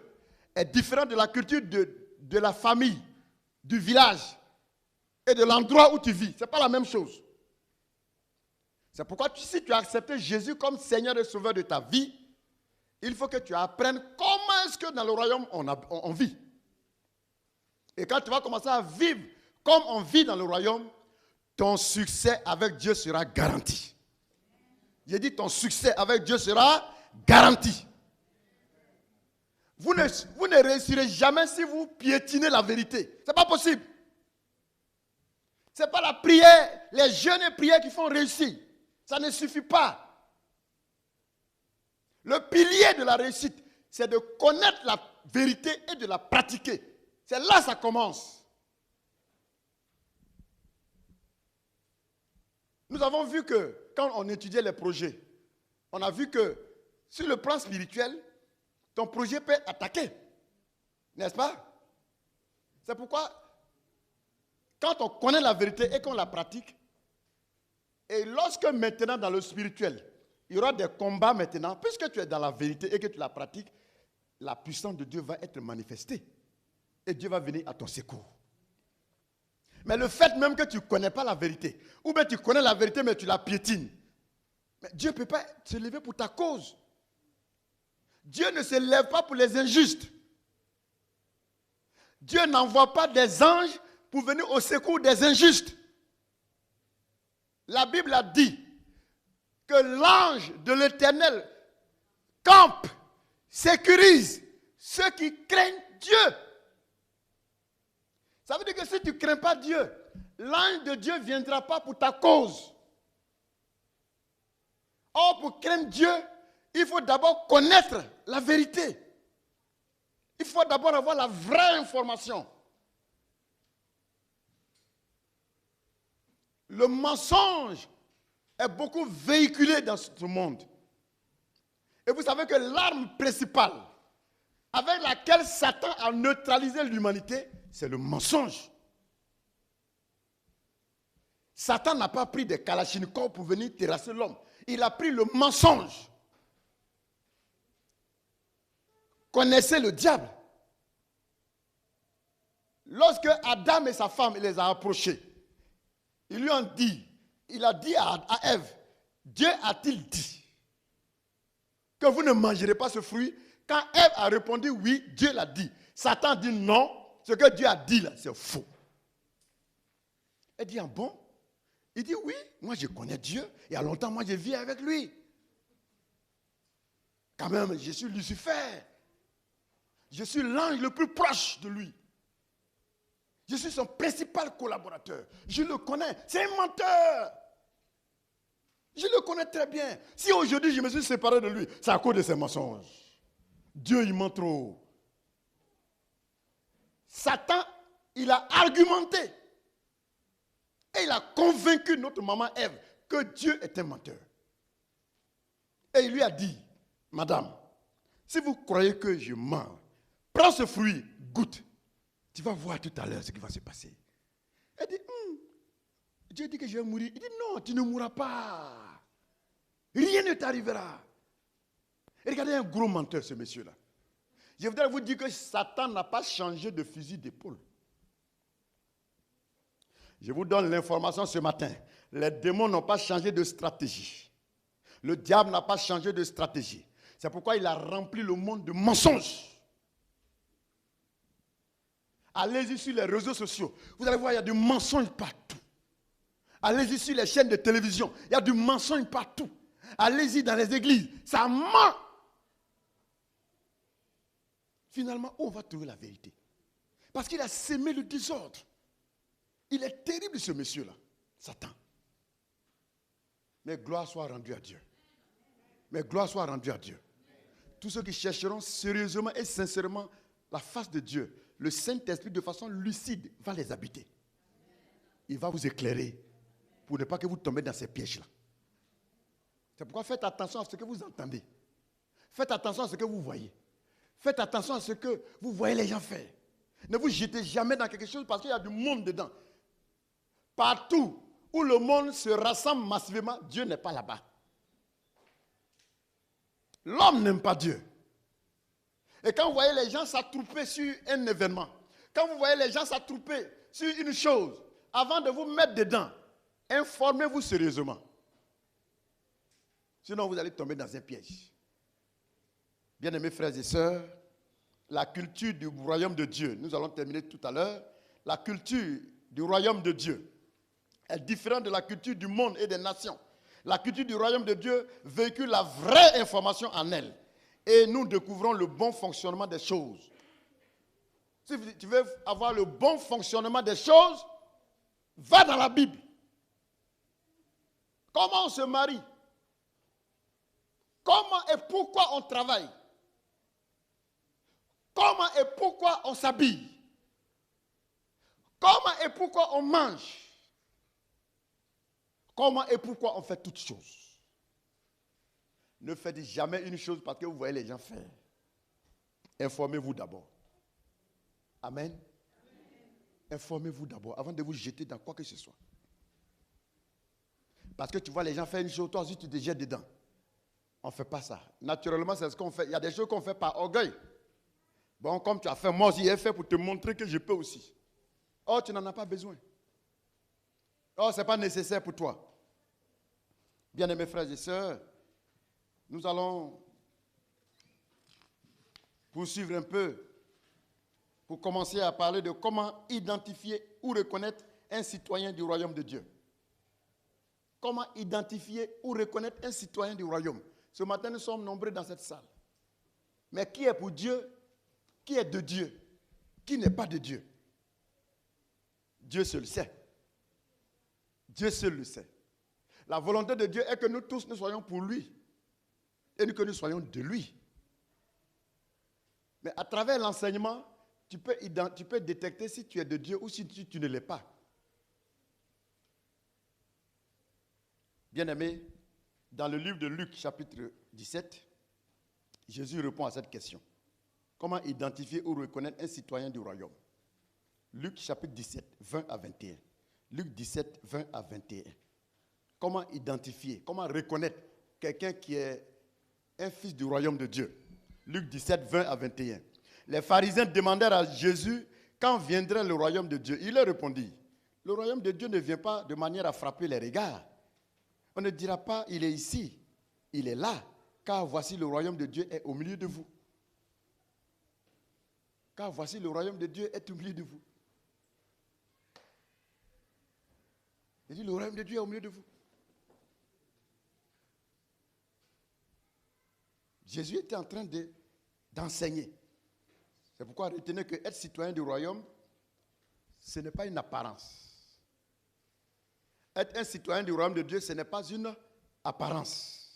est différente de la culture de la famille, du village et de l'endroit où tu vis. Ce n'est pas la même chose. C'est pourquoi si tu as accepté Jésus comme Seigneur et Sauveur de ta vie, il faut que tu apprennes comment est-ce que dans le royaume on vit. Et quand tu vas commencer à vivre comme on vit dans le royaume, ton succès avec Dieu sera garanti. J'ai dit ton succès avec Dieu sera garanti. Vous ne réussirez jamais si vous piétinez la vérité. Ce n'est pas possible. Ce n'est pas la prière, les jeûnes et prières qui font réussir. Ça ne suffit pas. Le pilier de la réussite, c'est de connaître la vérité et de la pratiquer. C'est là que ça commence. Nous avons vu que quand on étudiait les projets, on a vu que sur le plan spirituel, ton projet peut être attaqué. N'est-ce pas? C'est pourquoi, quand on connaît la vérité et qu'on la pratique, et lorsque maintenant dans le spirituel, il y aura des combats maintenant, puisque tu es dans la vérité et que tu la pratiques, la puissance de Dieu va être manifestée. Et Dieu va venir à ton secours. Mais le fait même que tu ne connais pas la vérité, ou bien tu connais la vérité mais tu la piétines, mais Dieu ne peut pas se lever pour ta cause. Dieu ne se lève pas pour les injustes. Dieu n'envoie pas des anges pour venir au secours des injustes. La Bible a dit que l'ange de l'Éternel campe, sécurise ceux qui craignent Dieu. Ça veut dire que si tu ne crains pas Dieu, l'ange de Dieu ne viendra pas pour ta cause. Or, pour craindre Dieu, il faut d'abord connaître la vérité. Il faut d'abord avoir la vraie information. Le mensonge est beaucoup véhiculé dans ce monde. Et vous savez que l'arme principale avec laquelle Satan a neutralisé l'humanité, c'est le mensonge. Satan n'a pas pris des kalachnikovs pour venir terrasser l'homme. Il a pris le mensonge. Connaissez le diable. Lorsque Adam et sa femme, il les a approchés, il lui a dit, il a dit à Ève, Dieu a-t-il dit que vous ne mangerez pas ce fruit? Quand Ève a répondu oui, Dieu l'a dit. Satan dit non, ce que Dieu a dit là, c'est faux. Elle dit, ah bon? Il dit oui, moi je connais Dieu, il y a longtemps moi je vis avec lui. Quand même, je suis Lucifer. Je suis l'ange le plus proche de lui. Je suis son principal collaborateur. Je le connais, c'est un menteur. Je le connais très bien. Si aujourd'hui je me suis séparé de lui, c'est à cause de ses mensonges. Dieu, il ment trop. Satan, il a argumenté. Et il a convaincu notre maman Ève que Dieu est un menteur. Et il lui a dit, madame, si vous croyez que je mens, prends ce fruit, goûte. Tu vas voir tout à l'heure ce qui va se passer. Elle dit, Dieu dit que je vais mourir. Il dit, non, tu ne mourras pas. Rien ne t'arrivera. Et regardez un gros menteur, ce monsieur-là. Je voudrais vous dire que Satan n'a pas changé de fusil d'épaule. Je vous donne l'information ce matin. Les démons n'ont pas changé de stratégie. Le diable n'a pas changé de stratégie. C'est pourquoi il a rempli le monde de mensonges. Allez-y sur les réseaux sociaux. Vous allez voir, il y a du mensonge partout. Allez-y sur les chaînes de télévision. Il y a du mensonge partout. Allez-y dans les églises. Ça ment. Finalement, où on va trouver la vérité? Parce qu'il a sémé le désordre. Il est terrible ce monsieur-là, Satan. Mais gloire soit rendue à Dieu. Mais gloire soit rendue à Dieu. Tous ceux qui chercheront sérieusement et sincèrement la face de Dieu, le Saint-Esprit de façon lucide va les habiter. Il va vous éclairer pour ne pas que vous tombiez dans ces pièges-là. C'est pourquoi faites attention à ce que vous entendez. Faites attention à ce que vous voyez. Faites attention à ce que vous voyez les gens faire. Ne vous jetez jamais dans quelque chose parce qu'il y a du monde dedans. Partout où le monde se rassemble massivement, Dieu n'est pas là-bas. L'homme n'aime pas Dieu. Et quand vous voyez les gens s'attrouper sur un événement, quand vous voyez les gens s'attrouper sur une chose, avant de vous mettre dedans, informez-vous sérieusement. Sinon, vous allez tomber dans un piège. Bien-aimés frères et sœurs, la culture du royaume de Dieu, nous allons terminer tout à l'heure, la culture du royaume de Dieu est différente de la culture du monde et des nations. La culture du royaume de Dieu véhicule la vraie information en elle. Et nous découvrons le bon fonctionnement des choses. Si tu veux avoir le bon fonctionnement des choses, va dans la Bible. Comment on se marie? Comment et pourquoi on travaille? Comment et pourquoi on s'habille? Comment et pourquoi on mange? Comment et pourquoi on fait toutes choses? Ne faites jamais une chose parce que vous voyez les gens faire. Informez-vous d'abord. Amen. Informez-vous d'abord avant de vous jeter dans quoi que ce soit. Parce que tu vois les gens faire une chose, toi aussi tu te jettes dedans. On ne fait pas ça. Naturellement, c'est ce qu'on fait. Il y a des choses qu'on fait par orgueil. Bon, comme tu as fait, moi aussi j'ai fait pour te montrer que je peux aussi. Oh, tu n'en as pas besoin. Oh, ce n'est pas nécessaire pour toi. Bien-aimés frères et sœurs, nous allons poursuivre un peu pour commencer à parler de comment identifier ou reconnaître un citoyen du royaume de Dieu. comment identifier ou reconnaître un citoyen du royaume. Ce matin, nous sommes nombreux dans cette salle. Mais qui est pour Dieu? Qui est de Dieu? Qui n'est pas de Dieu? Dieu seul le sait. Dieu seul le sait. La volonté de Dieu est que nous tous, nous soyons pour lui. Et que nous soyons de lui. Mais à travers l'enseignement, tu peux détecter si tu es de Dieu ou si tu ne l'es pas. Bien-aimés, dans le livre de Luc, chapitre 17, Jésus répond à cette question. Comment identifier ou reconnaître un citoyen du royaume? Luc, chapitre 17, 20 à 21. Luc 17, 20 à 21. Comment identifier, comment reconnaître quelqu'un qui est un fils du royaume de Dieu? Luc 17, 20 à 21. Les pharisiens demandèrent à Jésus quand viendrait le royaume de Dieu. Il leur répondit, le royaume de Dieu ne vient pas de manière à frapper les regards. On ne dira pas, il est ici, il est là, car voici le royaume de Dieu est au milieu de vous. Car voici le royaume de Dieu est au milieu de vous. Il dit, le royaume de Dieu est au milieu de vous. Jésus était en train d'enseigner. C'est pourquoi retenez que être citoyen du royaume, ce n'est pas une apparence. Être un citoyen du royaume de Dieu, ce n'est pas une apparence.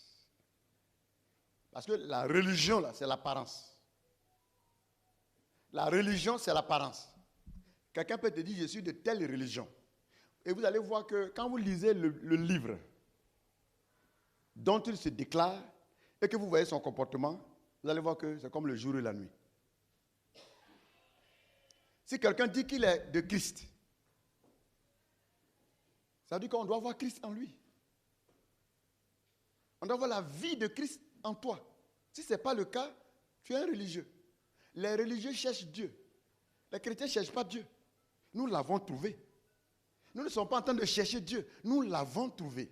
Parce que la religion, là, c'est l'apparence. La religion, c'est l'apparence. Quelqu'un peut te dire, je suis de telle religion. Et vous allez voir que quand vous lisez le livre dont il se déclare et que vous voyez son comportement, vous allez voir que c'est comme le jour et la nuit. Si quelqu'un dit qu'il est de Christ, ça veut dire qu'on doit voir Christ en lui. On doit voir la vie de Christ en toi. Si ce n'est pas le cas, tu es un religieux. Les religieux cherchent Dieu. Les chrétiens ne cherchent pas Dieu. Nous l'avons trouvé. Nous ne sommes pas en train de chercher Dieu. Nous l'avons trouvé.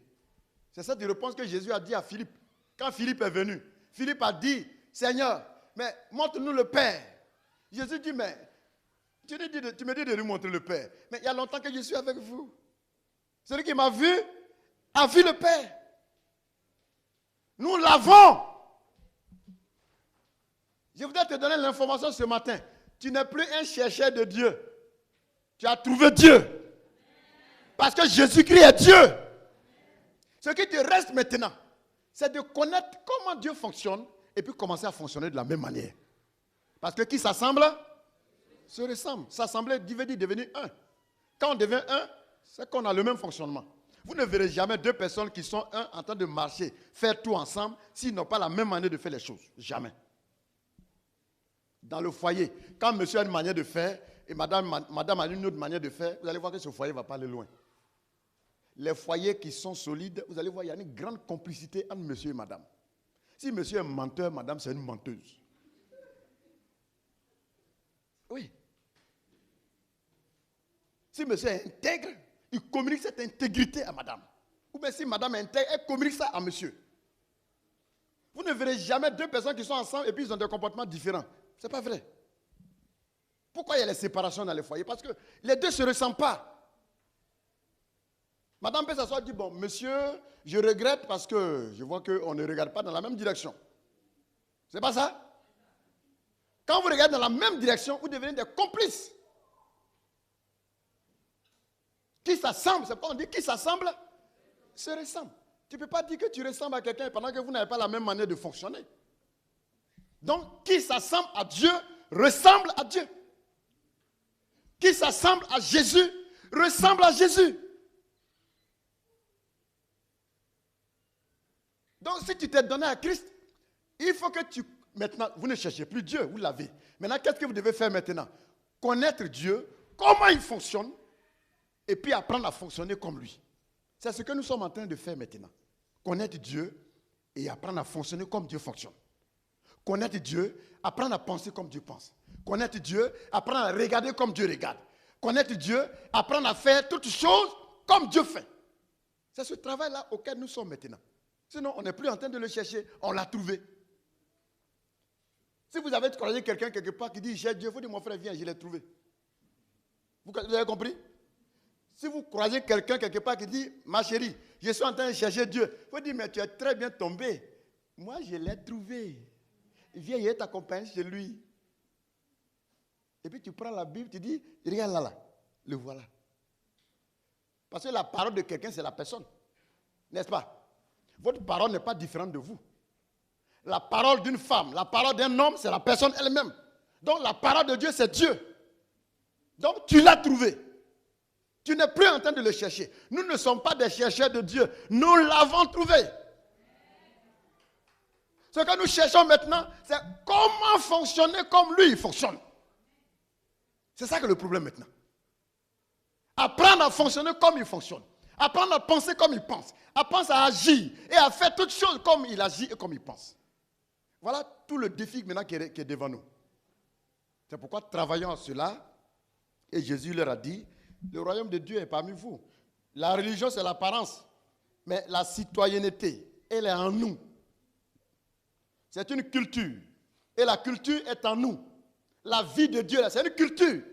C'est cette réponse que Jésus a dit à Philippe. Quand Philippe est venu, Philippe a dit, Seigneur, mais montre-nous le Père. Jésus dit, mais tu me dis de lui montrer le Père. Mais il y a longtemps que je suis avec vous. Celui qui m'a vu a vu le Père. Nous l'avons. Je voudrais te donner l'information ce matin. Tu n'es plus un chercheur de Dieu. Tu as trouvé Dieu. Parce que Jésus-Christ est Dieu. Ce qui te reste maintenant, c'est de connaître comment Dieu fonctionne et puis commencer à fonctionner de la même manière. Parce que qui s'assemble, se ressemble. S'assembler veut dire devenir un. Quand on devient un, c'est qu'on a le même fonctionnement. Vous ne verrez jamais deux personnes qui sont un en train de marcher, faire tout ensemble, s'ils n'ont pas la même manière de faire les choses. Jamais. Dans le foyer, quand monsieur a une manière de faire et madame a une autre manière de faire, vous allez voir que ce foyer ne va pas aller loin. Les foyers qui sont solides, vous allez voir, il y a une grande complicité entre monsieur et madame. Si monsieur est menteur, madame, c'est une menteuse. Oui. Si monsieur est intègre, il communique cette intégrité à madame. Ou bien si madame est intègre, elle communique ça à monsieur. Vous ne verrez jamais deux personnes qui sont ensemble et puis ils ont des comportements différents. Ce n'est pas vrai. Pourquoi il y a les séparations dans les foyers? Parce que les deux ne se ressemblent pas. Madame peut s'asseoir et dire, bon, monsieur, je regrette parce que je vois qu'on ne regarde pas dans la même direction. C'est pas ça? Quand vous regardez dans la même direction, vous devenez des complices. Qui s'assemble, c'est pourquoi on dit qui s'assemble, se ressemble. Tu ne peux pas dire que tu ressembles à quelqu'un pendant que vous n'avez pas la même manière de fonctionner. Donc, qui s'assemble à Dieu, ressemble à Dieu. Qui s'assemble à Jésus, ressemble à Jésus. Donc, si tu t'es donné à Christ, il faut que tu... Maintenant, vous ne cherchez plus Dieu, vous l'avez. Maintenant, qu'est-ce que vous devez faire maintenant? Connaître Dieu, comment il fonctionne, et puis apprendre à fonctionner comme lui. C'est ce que nous sommes en train de faire maintenant. Connaître Dieu et apprendre à fonctionner comme Dieu fonctionne. Connaître Dieu, apprendre à penser comme Dieu pense. Connaître Dieu, apprendre à regarder comme Dieu regarde. Connaître Dieu, apprendre à faire toutes choses comme Dieu fait. C'est ce travail-là auquel nous sommes maintenant. Sinon, on n'est plus en train de le chercher, on l'a trouvé. Si vous avez croisé quelqu'un quelque part qui dit, j'ai Dieu, il faut dire, mon frère, viens, je l'ai trouvé. Vous avez compris? Si vous croisez quelqu'un quelque part qui dit, ma chérie, je suis en train de chercher Dieu, il faut dire, mais tu es très bien tombé. Moi, je l'ai trouvé. Viens, il t'accompagne chez lui. Et puis tu prends la Bible, tu dis, regarde là, le voilà. Parce que la parole de quelqu'un, c'est la personne. N'est-ce pas? Votre parole n'est pas différente de vous. La parole d'une femme, la parole d'un homme, c'est la personne elle-même. Donc la parole de Dieu, c'est Dieu. Donc tu l'as trouvé. Tu n'es plus en train de le chercher. Nous ne sommes pas des chercheurs de Dieu. Nous l'avons trouvé. Ce que nous cherchons maintenant, c'est comment fonctionner comme lui il fonctionne. C'est ça que le problème maintenant. Apprendre à fonctionner comme il fonctionne. Apprendre à penser comme il pense. Apprendre à agir et à faire toutes choses comme il agit et comme il pense. Voilà tout le défi maintenant qui est devant nous. C'est pourquoi travaillons à cela. Et Jésus leur a dit, le royaume de Dieu est parmi vous. La religion, c'est l'apparence. Mais la citoyenneté, elle est en nous. C'est une culture. Et la culture est en nous. La vie de Dieu, c'est une culture.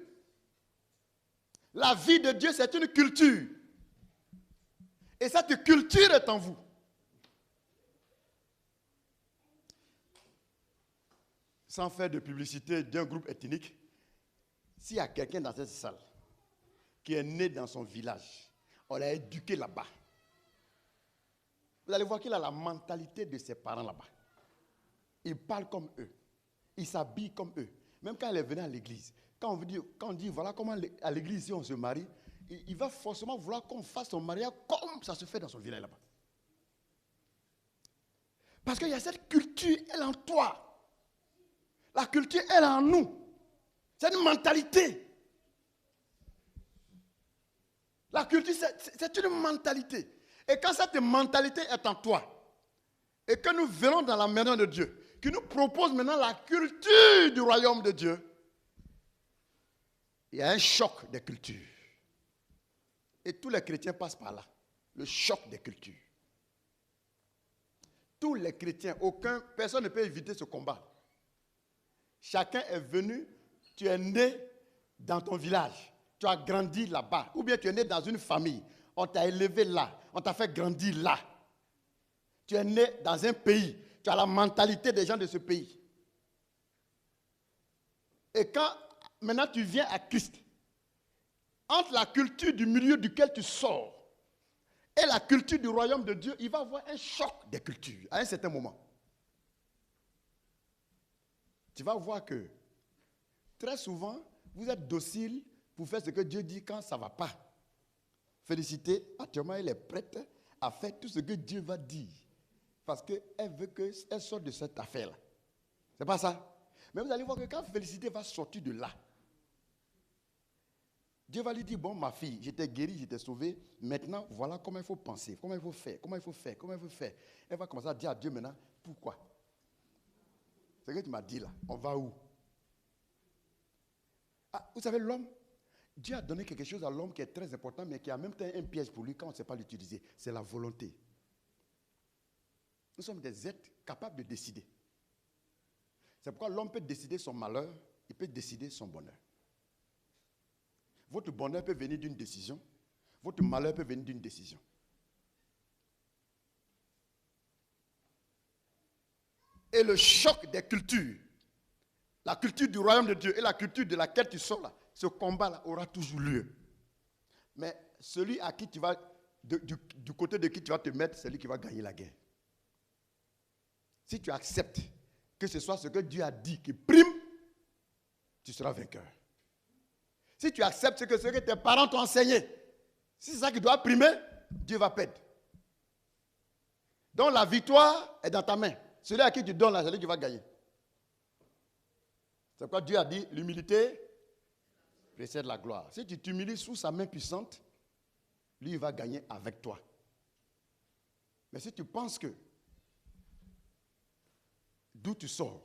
La vie de Dieu, c'est une culture. Et cette culture est en vous. Sans faire de publicité d'un groupe ethnique, s'il y a quelqu'un dans cette salle qui est né dans son village, on l'a éduqué là-bas, vous allez voir qu'il a la mentalité de ses parents là-bas. Il parle comme eux. Il s'habille comme eux. Même quand il est venu à l'église, quand on dit voilà comment à l'église, si on se marie, il va forcément vouloir qu'on fasse son mariage comme ça se fait dans son village là-bas. Parce qu'il y a cette culture, elle est en toi. La culture, elle est en nous. C'est une mentalité. La culture, c'est une mentalité. Et quand cette mentalité est en toi, et que nous venons dans la maison de Dieu, qui nous propose maintenant la culture du royaume de Dieu, il y a un choc des cultures. Et tous les chrétiens passent par là. Le choc des cultures. Tous les chrétiens, personne ne peut éviter ce combat. Chacun est venu, tu es né dans ton village, tu as grandi là-bas, ou bien tu es né dans une famille, on t'a élevé là, on t'a fait grandir là. Tu es né dans un pays, tu as la mentalité des gens de ce pays. Et quand maintenant tu viens à Christ, entre la culture du milieu duquel tu sors et la culture du royaume de Dieu, il va y avoir un choc des cultures à un certain moment. Tu vas voir que très souvent, vous êtes docile pour faire ce que Dieu dit quand ça ne va pas. Félicité, actuellement, elle est prête à faire tout ce que Dieu va dire. Parce qu'elle veut qu'elle sorte de cette affaire-là. C'est pas ça? Mais vous allez voir que quand Félicité va sortir de là, Dieu va lui dire, bon, ma fille, j'étais guérie, j'étais sauvée. Maintenant, voilà comment il faut penser, comment il faut faire, comment il faut faire, comment il faut faire. Elle va commencer à dire à Dieu maintenant, pourquoi? C'est ce que tu m'as dit là, on va où? Ah, vous savez, l'homme, Dieu a donné quelque chose à l'homme qui est très important, mais qui a en même temps un piège pour lui quand on ne sait pas l'utiliser. C'est la volonté. Nous sommes des êtres capables de décider. C'est pourquoi l'homme peut décider son malheur, il peut décider son bonheur. Votre bonheur peut venir d'une décision, votre malheur peut venir d'une décision. Et le choc des cultures, la culture du royaume de Dieu et la culture de laquelle tu sors là, ce combat-là aura toujours lieu. Mais celui à qui tu vas, du côté de qui tu vas te mettre, c'est lui qui va gagner la guerre. Si tu acceptes que ce soit ce que Dieu a dit qui prime, tu seras vainqueur. Si tu acceptes ce que tes parents t'ont enseigné, si c'est ça qui doit primer, Dieu va perdre. Donc la victoire est dans ta main. Celui à qui tu donnes, c'est lui qui va gagner. C'est pourquoi Dieu a dit, l'humilité précède la gloire. Si tu t'humilies sous sa main puissante, lui, il va gagner avec toi. Mais si tu penses que d'où tu sors,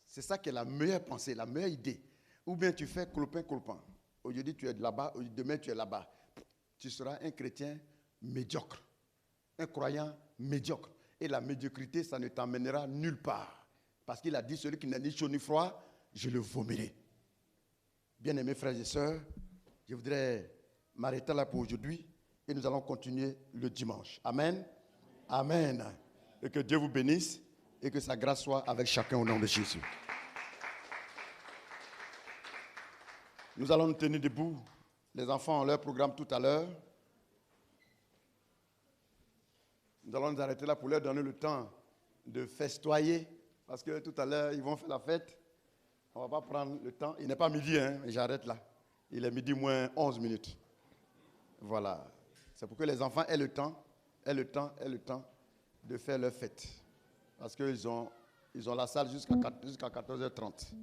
c'est ça qui est la meilleure pensée, la meilleure idée. Ou bien tu fais clopin. Aujourd'hui, tu es là-bas, demain, tu es là-bas. Tu seras un chrétien médiocre, un croyant médiocre. Et la médiocrité, ça ne t'emmènera nulle part. Parce qu'il a dit, celui qui n'a ni chaud ni froid, je le vomirai. Bien-aimés frères et sœurs, je voudrais m'arrêter là pour aujourd'hui et nous allons continuer le dimanche. Amen. Amen. Et que Dieu vous bénisse et que sa grâce soit avec chacun au nom de Jésus. Nous allons nous tenir debout. Les enfants ont leur programme tout à l'heure. Nous allons nous arrêter là pour leur donner le temps de festoyer. Parce que tout à l'heure, ils vont faire la fête. On ne va pas prendre le temps. Il n'est pas midi, hein, j'arrête là. Il est midi moins 11 minutes. Voilà. C'est pour que les enfants aient le temps de faire leur fête. Parce qu'ils ont la salle jusqu'à 14h30.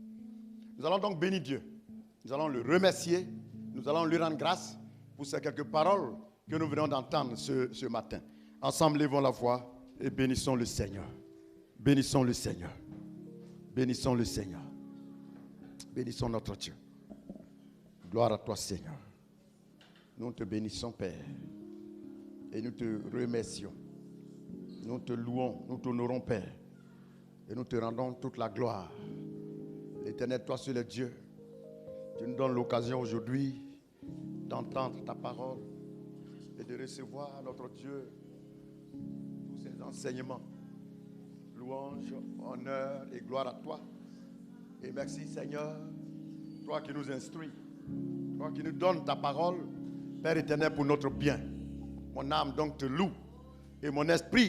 Nous allons donc bénir Dieu. Nous allons le remercier. Nous allons lui rendre grâce pour ces quelques paroles que nous venons d'entendre ce matin. Ensemble, levons la voix et bénissons le Seigneur. Bénissons le Seigneur. Bénissons le Seigneur. Bénissons notre Dieu. Gloire à toi, Seigneur. Nous te bénissons, Père. Et nous te remercions. Nous te louons, nous t'honorons, Père. Et nous te rendons toute la gloire. L'Éternel, toi seul est Dieu. Tu nous donnes l'occasion aujourd'hui d'entendre ta parole et de recevoir, notre Dieu, tous ces enseignements. Louange, honneur et gloire à toi. Et merci, Seigneur, toi qui nous instruis, toi qui nous donnes ta parole, Père éternel, pour notre bien. Mon âme donc te loue et mon esprit